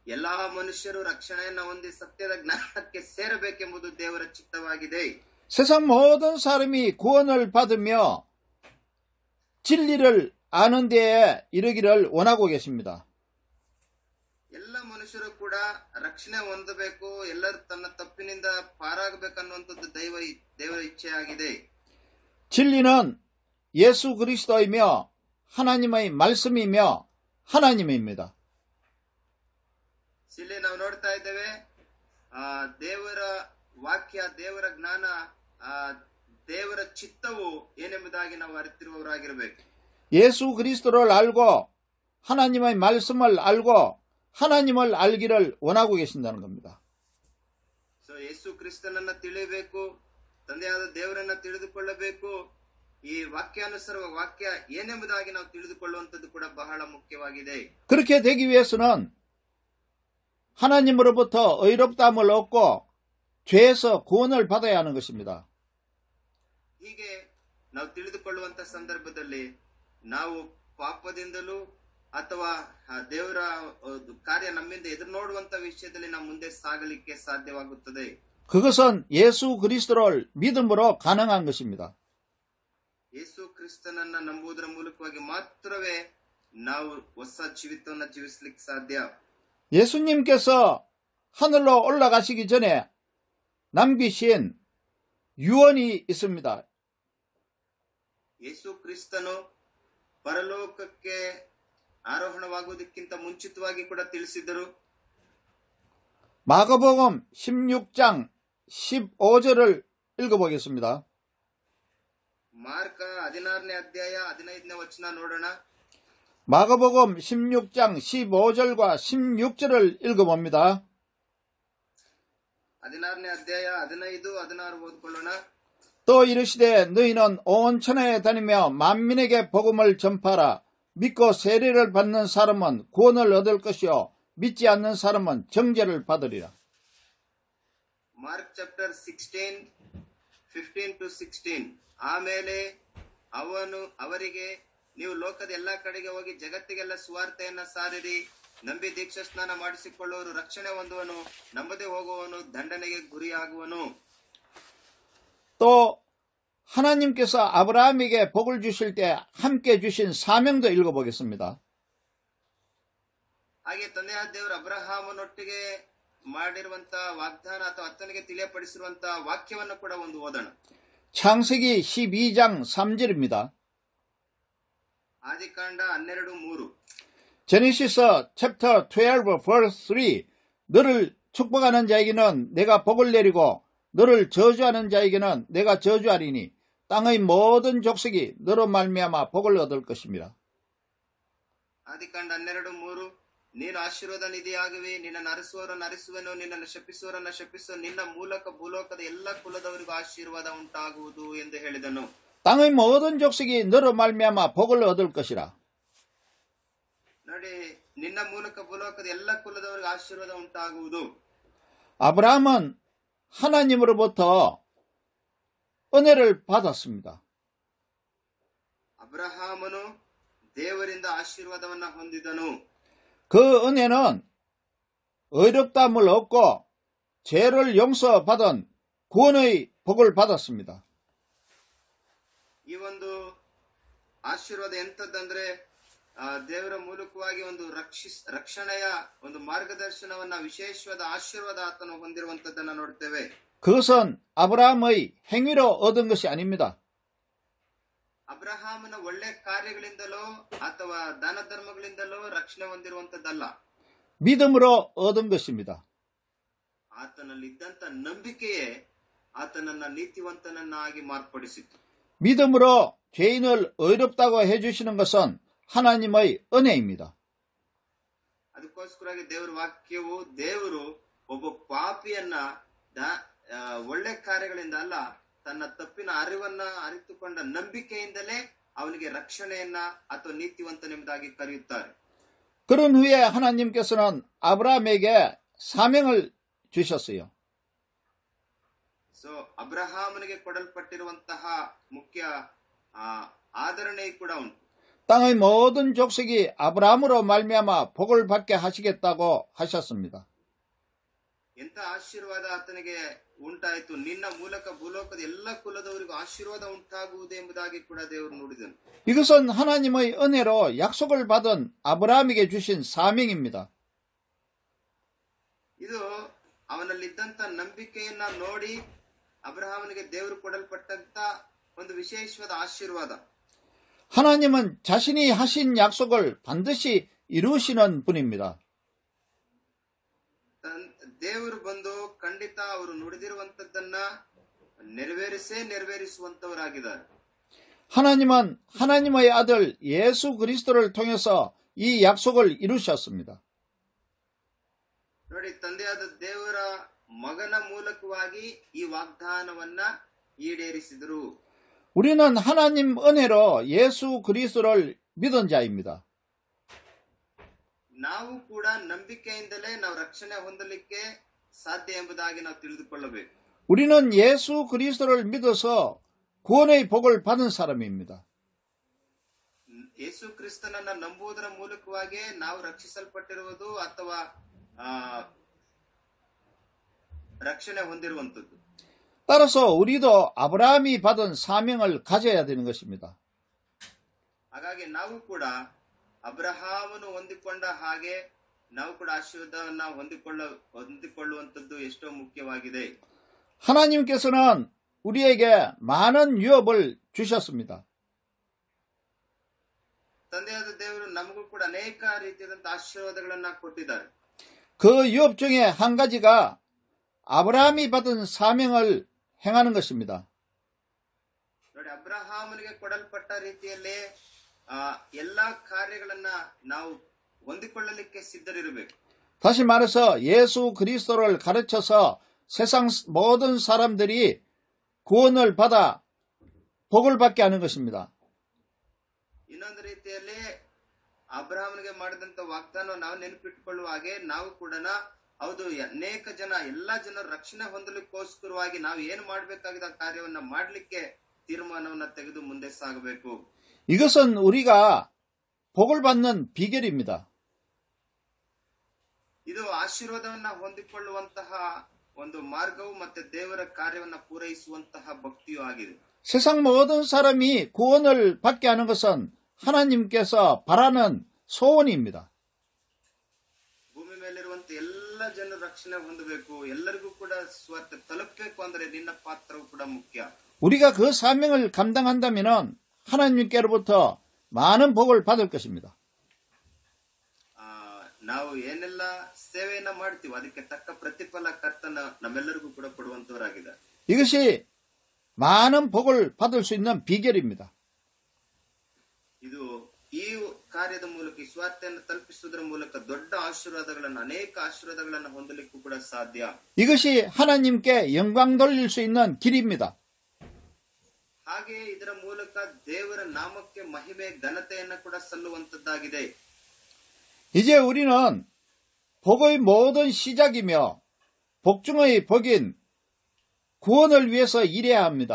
ಎಲ್ಲಾ ಮನುಷ್ಯರು ರಕ್ಷಣೆಯನ್ನು ಹೊಂದಿ ಸತ್ಯದ ಜ್ಞಾನಕ್ಕೆ ಸೇರಬೇಕೆಂಬುದು ದೇವರ ಚಿತ್ತವಾಗಿದೆ. 세상 모든 사람이 구원을 받으며 진리를 아는 데에 이르기를 원하고 계십니다. ಎಲ್ಲ ಮನುಷ್ಯರು ಕೂಡ ರಕ್ಷಣೆ ಹೊಂದಬೇಕು, ಎಲ್ಲರೂ ತನ್ನ ತಪ್ಪಿನಿಂದ ಪಾರಾಗಬೇಕನ್ನುವಂಥದ್ದು ದೇವರ ಇಚ್ಛೆಯಾಗಿದೆ. 진리는 예수 그리스도이며 하나님의 말씀이며 하나님입니다. ಇಲ್ಲಿ ನಾವು ನೋಡ್ತಾ ಇದ್ದೇವೆ, ದೇವರ ವಾಕ್ಯ, ದೇವರ ಜ್ಞಾನ, ದೇವರ ಚಿತ್ತವು ಏನೆಂಬುದಾಗಿ ನಾವು ಅರಿತಿರುವವರಾಗಿರಬೇಕು. 예수 그리스도를 알고 하나님의 말씀을 알고 하나님을 알기를 원하고 계신다는 겁니다. ಸೊ ಯೇಸು ಕ್ರಿಸ್ತನನ್ನ ತಿಳಿಯಬೇಕು, ತಂದೆಯಾದ ದೇವರನ್ನ ತಿಳಿದುಕೊಳ್ಳಬೇಕು. ಈ ವಾಕ್ಯಾನುಸಾರ ವಾಕ್ಯ ಏನೆಂಬುದಾಗಿ ನಾವು ತಿಳಿದುಕೊಳ್ಳುವಂಥದ್ದು ಕೂಡ ಬಹಳ ಮುಖ್ಯವಾಗಿದೆ. 그렇게 되기 위해서는 하나님으로부터 의롭다함을 얻고 죄에서 구원을 받아야 하는 것입니다. ಹೀಗೆ ನಾವು ತಿಳಿದುಕೊಳ್ಳುವಂತ ಸಂದರ್ಭದಲ್ಲಿ ನಾವು ಪಾಪದಿಂದಲೂ ಅಥವಾ ದೇವರ ಕಾರ್ಯ ನಮ್ಮಿಂದ ಎದುರು ನೋಡುವಂತ ವಿಷಯದಲ್ಲಿ ನಾವು ಮುಂದೆ ಸಾಗಲಿಕ್ಕೆ ಸಾಧ್ಯವಾಗುತ್ತದೆ. 그것은 예수 그리스도를 믿음으로 가능한 것입니다. ಯೇಸು ಕ್ರಿಸ್ತನನ್ನ ನಂಬುವುದರ ಮೂಲಕವಾಗಿ ಮಾತ್ರವೇ ನಾವು ಹೊಸ ಜೀವಿತವನ್ನು ಜೀವಿಸಲಿಕ್ಕೆ ಸಾಧ್ಯ. 예수님께서 하늘로 올라가시기 전에 남기신 유언이 있습니다. ಯೇಸು ಕ್ರಿಸ್ತನು ಪರಲೋಕಕ್ಕೆ ಆರೋಹಣವಾಗುವುದಕ್ಕಿಂತ ಮುಂಚಿತವಾಗಿ ಕೂಡ ತಿಳಿಸಿದರು. 마가복음 16장 15절을 읽어보겠습니다. ಮಾರ್ಕ 16ನೇ ಅಧ್ಯಾಯ 15ನೇ ವಚನ ನೋಡೋಣ. 마가복음 16장 15절과 16절을 읽어봅니다. 16ನೇ ಅಧ್ಯಾಯ 15, 16 ಓದ್ಕೊಳ್ಳೋಣ. 또 이르시되 너희는 온 천하에 다니며 만민에게 복음을 전파하라. 믿고 세례를 받는 사람은 구원을 얻을 것이요 믿지 않는 사람은 정죄를 받으리라. Mark chapter 16, 15-16. ಆಮೇಲೆ ಅವನು ಅವರಿಗೆ, ನೀವು ಲೋಕದ ಎಲ್ಲಾ ಕಡೆಗೆ ಹೋಗಿ ಜಗತ್ತಿಗೆಲ್ಲ ಸುವಾರ್ತೆಯನ್ನ ಸಾರಿರಿ. ನಂಬಿ ದೀಕ್ಷಾ ಸ್ನಾನ ಮಾಡಿಸಿಕೊಳ್ಳುವರು ರಕ್ಷಣೆ ಹೊಂದುವನು, ನಂಬದೆ ಹೋಗುವವನು ದಂಡನೆಗೆ ಗುರಿಯಾಗುವನು. 또 하나님께서 아브라함에게 복을 주실 때 함께 주신 사명도 읽어보겠습니다. ಹಾಗೆ ತಂದೆಯಾದ ದೇವರು ಅಬ್ರಹಾಮನೊಟ್ಟಿಗೆ ಮಾಡಿರುವಂತ ವಾಗ್ದಾನ ಅಥವಾ ಆತನಿಗೆ ತಿಳಿಯಪಡಿಸಿರುವಂತ ವಾಕ್ಯವನ್ನು ಕೂಡ ಒಂದು ಓದೋಣ. 창세기 12장 3절입니다. ಆದಿಕಾಂಡ 12:3. 제네시스 챕터 12 verse 3. 너를 축복하는 자에게는 내가 복을 내리고 너를 저주하는 자에게는 내가 저주하리니 땅의 모든 족속이 너로 말미암아 복을 얻을 것입니다. ಆದಿಕಾಂಡ 12:3. ನೀನು ಆಶೀರ್ವಾದ ನಿಧಿಯಾಗುವೆ, ನಿನ್ನನ್ನು ಅರಸುವವರನ್ನು ಅರಸುವೆನು, ನಿನ್ನನ್ನು ಶಪಿಸುವವರನ್ನು ಶಪಿಸುವ, ನಿನ್ನ ಮೂಲಕ ಭೂಲೋಕದ ಎಲ್ಲ ಕುಲದವರಿಗೂ ಆಶೀರ್ವಾದ ಉಂಟಾಗುವುದು ಎಂದು ಹೇಳಿದನು. 땅의 모든 족속이 너로 말미암아 복을 얻을 것이라. ನೋಡಿ, ನಿನ್ನ ಮೂಲಕ ಭೂಲೋಕದ ಎಲ್ಲ ಕುಲದವರಿಗೂ ಆಶೀರ್ವಾದ ಉಂಟಾಗುವುದು. 아브라함은 하나님으로부터 은혜를 받았습니다. ಅಬ್ರಹಾಮನು ದೇವರಿಂದ ಆಶೀರ್ವಾದವನ್ನ ಹೊಂದಿದನು. 그 은혜는 의롭다함을 얻고 죄를 용서받은 구원의 복을 받았습니다. ಈ ಒಂದು ಆಶೀರ್ವಾದ ಎಂತದಂದ್ರೆ, ದೇವರ ಮೂಲಕವಾಗಿ ಒಂದು ರಕ್ಷಣೆಯ ಒಂದು ಮಾರ್ಗದರ್ಶನವನ್ನ ವಿಶೇಷವಾದ ಆಶೀರ್ವಾದ ಆತನು ಹೊಂದಿರುವಂತದ್ದನ್ನ ನೋಡ್ತೇವೆ. 그것은 아브라함의 행위로 얻은 것이 아닙니다. ಅಬ್ರಹಾಮನ ಒಳ್ಳೆ ಕಾರ್ಯಗಳಿಂದಲೋ ಅಥವಾ ದಾನ ಧರ್ಮಗಳಿಂದಲೋ ರಕ್ಷಣೆ ಹೊಂದಿರುವಂತದ್ದಲ್ಲ. 믿음으로 얻은 것입니다. ಆತನಲ್ಲಿದ್ದಂತ ನಂಬಿಕೆಯೇ ಆತನನ್ನ ನೀತಿವಂತನನ್ನಾಗಿ ಮಾರ್ಪಡಿಸಿತು. 믿음으로 죄인을 의롭다고 해주시는 것은 하나님의 은혜입니다. ಅದಕ್ಕೋಸ್ಕರವಾಗಿ ದೇವರ ವಾಕ್ಯವು ದೇವರು ಒಬ್ಬ ಪಾಪಿಯನ್ನ ಒಳ್ಳೆ ಕಾರ್ಯಗಳಿಂದ ಅಲ್ಲ, ತನ್ನ ತಪ್ಪಿನ ಅರಿವನ್ನ ಅರಿತುಕೊಂಡ ನಂಬಿಕೆಯಿಂದಲೇ ಅವನಿಗೆ ರಕ್ಷಣೆಯನ್ನ ಅಥವಾ ನೀತಿವಂತನೆಂಬುದಾಗಿ ಕರೆಯುತ್ತಾರೆ. 그런 후에 하나님께서는 아브라함에게 사명을 주셨어요. ಸೊ ಅಬ್ರಹಾಮನಿಗೆ ಕೊಡಲ್ಪಟ್ಟಿರುವಂತಹ ಮುಖ್ಯ ಆದರಣೆ ಕೂಡ ಉಂಟು. 땅의 모든 족속이 아브라함으로 말미암아 복을 받게 하시겠다고 하셨습니다. ಎಂತ ಆಶೀರ್ವಾದ ಆತನಿಗೆ ಉಂಟಾಯಿತು, ನಿನ್ನ ಮೂಲಕ ಭೂಲೋಕದ ಎಲ್ಲ ಕುಲದವರಿಗೂ ಆಶೀರ್ವಾದ ಉಂಟಾಗುವುದು ಎಂಬುದಾಗಿ ಕೂಡ ದೇವರು ನುಡಿದನು. 이것은 하나님의 은혜로 약속을 받은 아브라함에게 주신 사명입니다. ಇದು ಅವನಲ್ಲಿದ್ದಂತ ನಂಬಿಕೆಯನ್ನ ನೋಡಿ ಅಬ್ರಹಾಮನಿಗೆ ದೇವರು ಕೊಡಲ್ಪಟ್ಟಂತ ಒಂದು ವಿಶೇಷವಾದ ಆಶೀರ್ವಾದ. 하나님은 자신이 하신 약속을 반드시 이루시는 분입니다. ದೇವರು ಬಂದು ಖಂಡಿತ ಅವರು ನುಡಿದಿರುವಂತದ್ದನ್ನ ನೆರವೇರಿಸುವಂತವರಾಗಿದ್ದಾರೆ. 하나님은 하나님의 아들 예수 그리스도를 통해서 이 약속을 이루셨습니다. ನೋಡಿ, ತಂದೆಯಾದ ದೇವರ ಮಗನ ಮೂಲಕವಾಗಿ ಈ ವಾಗ್ದಾನವನ್ನ ಈಡೇರಿಸಿದರು. 우리는 하나님 은혜로 예수 그리스도를 믿은 자입니다. ನಾವು ಕೂಡ ನಂಬಿಕೆಯಿಂದಲೇ ನಾವು ರಕ್ಷಣೆ ಹೊಂದಲಿಕ್ಕೆ ಸಾಧ್ಯ ಎಂಬುದಾಗಿ ನಾವು ತಿಳಿದುಕೊಳ್ಳಬೇಕು. 우리는 예수 그리스도를 믿어서 구원의 복을 받은 사람입니다. ಯೇಸು ಕ್ರಿಸ್ತನನ್ನ ನಂಬುವುದರ ಮೂಲಕವಾಗಿ ನಾವು ರಕ್ಷಿಸಲ್ಪಟ್ಟಿರುವುದು ಅಥವಾ ರಕ್ಷಣೆ ಹೊಂದಿರುವಂತದ್ದು. 따라서 우리도 아브라함이 받은 사명을 가져야 되는 것입니다. ಹಾಗಾಗಿ ನಾವು ಕೂಡ ಅಬ್ರಹಾಮನು ಹೊಂದಿಕೊಂಡ ಹಾಗೆ ನಾವು ಕೂಡ ಆಶೀರ್ವಾದವನ್ನ ಹೊಂದಿಕೊಳ್ಳುವಂತದ್ದು ಎಷ್ಟೋ ಮುಖ್ಯವಾಗಿದೆ. 하나님께서는 우리에게 많은 유업을 주셨습니다. ತಂದೆಯಾದ ದೇವರು ನಮಗೂ ಕೂಡ ಅನೇಕ ರೀತಿಯಾದಂತಹ ಆಶೀರ್ವಾದಗಳನ್ನ ಕೊಟ್ಟಿದ್ದಾರೆ. 그 유업 중에 한 가지가 아브라함이 받은 사명을 행하는 것입니다. ನೋಡಿ, ಅಬ್ರಹಾಮನಿಗೆ ಕೊಡಲ್ಪಟ್ಟ ರೀತಿಯಲ್ಲಿ ಎಲ್ಲಾ ಕಾರ್ಯಗಳನ್ನ ನಾವು ಹೊಂದಿಕೊಳ್ಳಲಿಕ್ಕೆ ಸಿದ್ಧರಿರಬೇಕು. 다시 말해서 예수 그리스도를 가르쳐서 세상 모든 사람들이 구원을 받아 복을 받게 하는 것입니다. ಇನ್ನೊಂದು ರೀತಿಯಲ್ಲಿ ಅಬ್ರಹಾಮನಿಗೆ ಮಾಡಿದಂತ ವಾಗ್ದಾನ ನಾವು ನೆನಪಿಟ್ಟುಕೊಳ್ಳುವ ಹಾಗೆ ನಾವು ಕೂಡ ಹೌದು, ಅನೇಕ ಜನ ಎಲ್ಲಾ ಜನರು ರಕ್ಷಣೆ ಹೊಂದಲಿಕ್ಕೋಸ್ಕರವಾಗಿ ನಾವು ಏನು ಮಾಡಬೇಕಾಗಿದ್ದ ಕಾರ್ಯವನ್ನ ಮಾಡಲಿಕ್ಕೆ ತೀರ್ಮಾನವನ್ನ ತೆಗೆದು ಮುಂದೆ ಸಾಗಬೇಕು. 이것은 우리가 복을 받는 비결입니다. ಇದು ಆಶೀರ್ವಾದವನ್ನ ಹೊಂದಿಕೊಳ್ಳುವಂತಹ ಒಂದು ಮಾರ್ಗವು ಮತ್ತೆ ದೇವರ ಕಾರ್ಯವನ್ನ ಪೂರೈಸುವಂತಹ ಭಕ್ತಿಯೂ ಆಗಿದೆ. 세상 모든 사람이 구원을 받게 하는 것은 하나님께서 바라는 소원입니다. ಭೂಮಿ ಮೇಲಿರುವಂತ ಎಲ್ಲ ಜನರು ರಕ್ಷಣೆ ಹೊಂದಬೇಕು, ಎಲ್ಲರಿಗೂ ಕೂಡ ಸ್ವರ್ಥ ತಲುಪಬೇಕು ಅಂದ್ರೆ ನಿನ್ನ ಪಾತ್ರವು ಕೂಡ ಮುಖ್ಯ. 우리가 그 사명을 감당한다면 하나님께로부터 많은 복을 받을 것입니다. ನಾವು ಏನೆಲ್ಲ ಸೇವೆಯನ್ನ ಮಾಡ್ತೀವಿ ಅದಕ್ಕೆ ತಕ್ಕ ಪ್ರತಿಫಲ ಕರ್ತನ ನಮ್ಮೆಲ್ಲರಿಗೂ ಕೂಡ ಕೊಡುವಂತವರಾಗಿದ್ದಾರೆ. 이것이 많은 복을 받을 수 있는 비결입니다. ಇದು ಈ ಕಾರ್ಯದ ಮೂಲಕ ಈ ಸ್ವಾರ್ಥೆಯನ್ನು ತಲುಪಿಸುವುದರ ಮೂಲಕ ದೊಡ್ಡ ಆಶೀರ್ವಾದಗಳನ್ನು ಅನೇಕ ಆಶೀರ್ವಾದಗಳನ್ನು ಹೊಂದಲಿಕ್ಕೂ ಕೂಡ ಸಾಧ್ಯ. 이것이 하나님께 영광 돌릴 수 있는 길입니다. ಹಾಗೆ ಇದರ ಮೂಲಕ ದೇವರ ನಾಮಕ್ಕೆ ಮಹಿಮೆ ಘನತೆಯನ್ನು ಕೂಡ ಸಲ್ಲುವಂತದ್ದಾಗಿದೆ. 이제 우리는 복의 모든 시작이며 복중의 복인 구원을 위해서 일해야 합니다.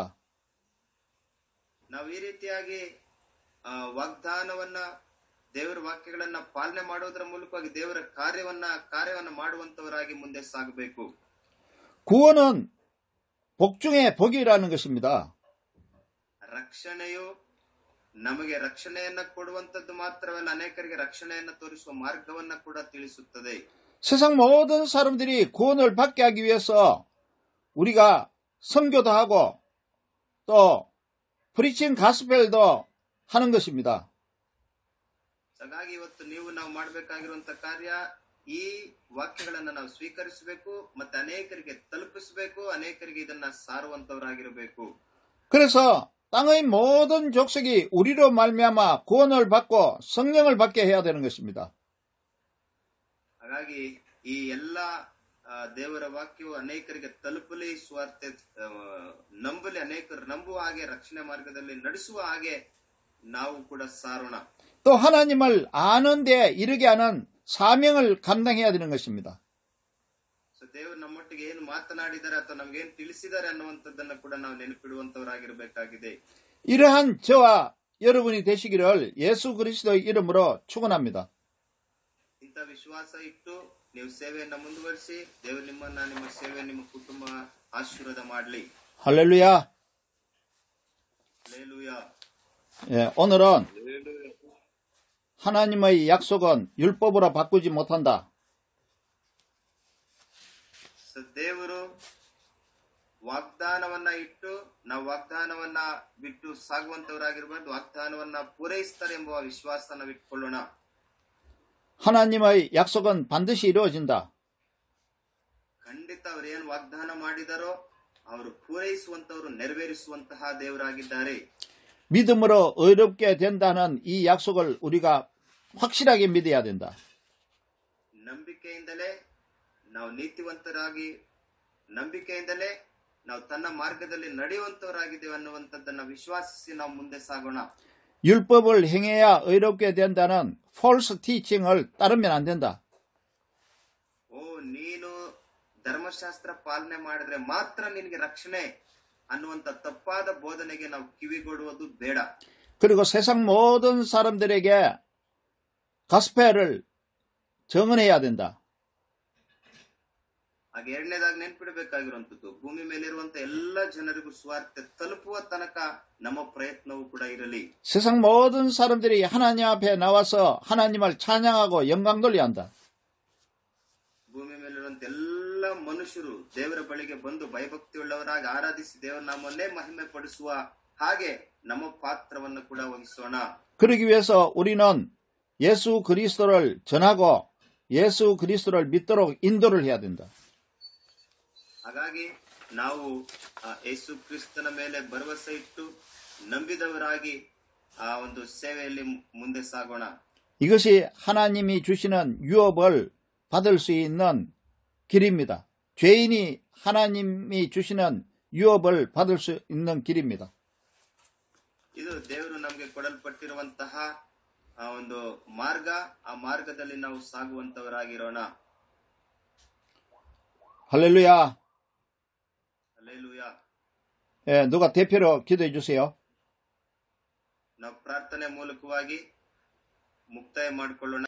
ನಾವು ಈ ರೀತಿಯಾಗಿ ವಾಗ್ದಾನವನ್ನ ದೇವರ ವಾಕ್ಯಗಳನ್ನ ಪಾಲನೆ ಮಾಡುವುದರ ಮೂಲಕವಾಗಿ ದೇವರ ಕಾರ್ಯವನ್ನ ಮಾಡುವಂತವರಾಗಿ ಮುಂದೆ ಸಾಗಬೇಕು. 구원은 복중의 복이라는 것입니다. ರಕ್ಷಣೆಯು ನಮಗೆ ರಕ್ಷಣೆಯನ್ನ ಕೊಡುವಂತದ್ದು ಮಾತ್ರವಲ್ಲ, ಅನೇಕರಿಗೆ ರಕ್ಷಣೆಯನ್ನ ತೋರಿಸುವ ಮಾರ್ಗವನ್ನ ಕೂಡ ತಿಳಿಸುತ್ತದೆ. 세상 모든 사람들이 구원을 받게 하기 위해서 우리가 선교도 하고 또 프리칭 가스펠도 하는 것입니다. ಹಾಗಾಗಿ ಇವತ್ತು ನಾವು ಮಾಡಬೇಕಾಗಿರುವಂತ ಕಾರ್ಯ ಈ ವಾಕ್ಯಗಳನ್ನ ನಾವು ಸ್ವೀಕರಿಸಬೇಕು, ಮತ್ತೆ ಅನೇಕರಿಗೆ ತಲುಪಿಸಬೇಕು, ಅನೇಕರಿಗೆ ಇದನ್ನ ಸಾರುವಂತವರಾಗಿರಬೇಕು. 그래서 땅의 모든 족속이 우리로 말미암아 구원을 받고 성령을 받게 해야 되는 것입니다. ಹಾಗಾಗಿ ಈ ಎಲ್ಲಾ ದೇವರ ವಾಕ್ಯವು ಅನೇಕರಿಗೆ ತಲುಪಲಿ, ಸ್ವಾರ್ಥ ನಂಬಲಿ, ಅನೇಕರು ನಂಬುವ ಹಾಗೆ, ರಕ್ಷಣೆ ಮಾರ್ಗದಲ್ಲಿ ನಡೆಸುವ ಹಾಗೆ ನಾವು ಕೂಡ ಸಾರೋಣ. 또 하나님을 아는 데 이르게 하는 사명을 감당해야 되는 것입니다. ದೇವರು ನಮ್ಮೊಟ್ಟಿಗೆ ಏನು ಮಾತನಾಡಿದ್ದಾರೆ ಅಥವಾ ನಮಗೇನು ತಿಳಿಸಿದ್ದಾರೆ ಅನ್ನುವಂಥದ್ದನ್ನು ಕೂಡ ನಾವು ನೆನಪಿಡುವಂತವರಾಗಿರಬೇಕಾಗಿದೆ. 이러한 저와 여러분이 되시기를 예수 그리스도의 이름으로 축원합니다. ಇಂಥ ವಿಶ್ವಾಸ ಇಟ್ಟು ನೀವು ಸೇವೆಯನ್ನ ಮುಂದುವರಿಸಿ, ದೇವರು ನಿಮ್ಮ ಸೇವೆ, ನಿಮ್ಮ ಕುಟುಂಬ ಆಶೀರ್ವಾದ ಮಾಡಲಿ. 할렐루야. 할렐루야. 예, 오늘은 하나님의 약속은 율법으로 바꾸지 못한다. ದೇವರು ವಾಗ್ದಾನವನ್ನ ಇಟ್ಟು ನಾವು ವಾಗ್ದಾನವನ್ನ ಬಿಟ್ಟು ಸಾಗುವಂತವರಾಗಿರಬಾರ್ದು, ವಾಗ್ದಾನವನ್ನ ಪೂರೈಸ್ತಾರೆ ಎಂಬ ವಿಶ್ವಾಸ ನಾವು ಇಟ್ಕೊಳ್ಳೋಣ. 하나님의 약속은 반드시 이루어진다. ಖಂಡಿತ ಅವರು ಏನು ವಾಗ್ದಾನ ಮಾಡಿದಾರೋ ಅವರು ಪೂರೈಸುವಂತವರು, ನೆರವೇರಿಸುವಂತಹ ದೇವರಾಗಿದ್ದಾರೆ. 믿음으로 의롭게 된다는 이 약속을 우리가 확실하게 믿어야 된다. ನಂಬಿಕೆಯಿಂದಲೇ ನಾವು ನೀತಿವಂತರಾಗಿ, ನಂಬಿಕೆಯಿಂದಲೇ ನಾವು ತನ್ನ ಮಾರ್ಗದಲ್ಲಿ ನಡೆಯುವಂತವರಾಗಿದ್ದೇವೆ ಅನ್ನುವಂಥದ್ದನ್ನ ವಿಶ್ವಾಸಿಸಿ ನಾವು ಮುಂದೆ ಸಾಗೋಣ. 율법을 행해야 의롭게 된다는 false teaching을 따르면 안 된다. ನೀನು ಧರ್ಮಶಾಸ್ತ್ರ ಪಾಲನೆ ಮಾಡಿದ್ರೆ ಮಾತ್ರ ನಿನಗೆ ರಕ್ಷಣೆ ಅನ್ನುವಂತ ತಪ್ಪಾದ ಬೋಧನೆಗೆ ನಾವು ಕಿವಿಗೊಡುವುದು ಬೇಡ. 그리고 세상 모든 사람들에게 가스펠을 정언해야 된다. ಹಾಗೆ ಎರಡನೇದಾಗಿ ನೆನ್ಪಿಡಬೇಕಾಗಿರುವಂತದ್ದು, ಭೂಮಿ ಮೇಲಿರುವಂತ ಎಲ್ಲ ಜನರಿಗೂ ಸ್ವಾರ್ಥ ತಲುಪುವ ತನಕ ನಮ್ಮ ಪ್ರಯತ್ನವೂ ಕೂಡ ಇರಲಿ. 세상 모든 사람들이 하나님 앞에 나와서 하나님을 찬양하고 영광 돌려야 한다. ಭೂಮಿ ಮೇಲಿರುವಂತ ಎಲ್ಲ ಮನುಷ್ಯರು ದೇವರ ಬಳಿಗೆ ಬಂದು ಭಯಭಕ್ತಿಯುಳ್ಳವರಾಗಿ ಆರಾಧಿಸಿ ದೇವರ ನಾಮವನ್ನೇ ಮಹಿಮೆ ಪಡಿಸುವ ಹಾಗೆ ನಮ್ಮ ಪಾತ್ರವನ್ನು ಕೂಡ ವಹಿಸೋಣ. 그러기 위해서 우리는 예수 그리스도를 전하고 예수 그리스도를 믿도록 인도를 해야 된다. ಹಾಗಾಗಿ ನಾವು ಯೇಸು ಕ್ರಿಸ್ತನ ಮೇಲೆ ಭರವಸೆ ಇಟ್ಟು ನಂಬಿದವರಾಗಿ ಆ ಒಂದು ಸೇವೆಯಲ್ಲಿ ಮುಂದೆ ಸಾಗೋಣ. 이것이 하나님이 주시는 유업을 받을 수 있는 길입니다. 죄인이 하나님이 주시는 유업을 받을 수 있는 길입니다. ಇದು ದೇವರು ನಮಗೆ ಕೊಡಲ್ಪಟ್ಟಿರುವಂತಹ ಒಂದು ಮಾರ್ಗ, ಆ ಮಾರ್ಗದಲ್ಲಿ ನಾವು ಸಾಗುವಂತವರಾಗಿರೋಣ. 할렐루야. 할렐루야. 예, 누가 대표로 기도해 주세요. ನಾವು ಪ್ರಾರ್ಥನೆ ಮೂಲಕವಾಗಿ ಮುಕ್ತಾಯ ಮಾಡಿಕೊಳ್ಳೋಣ.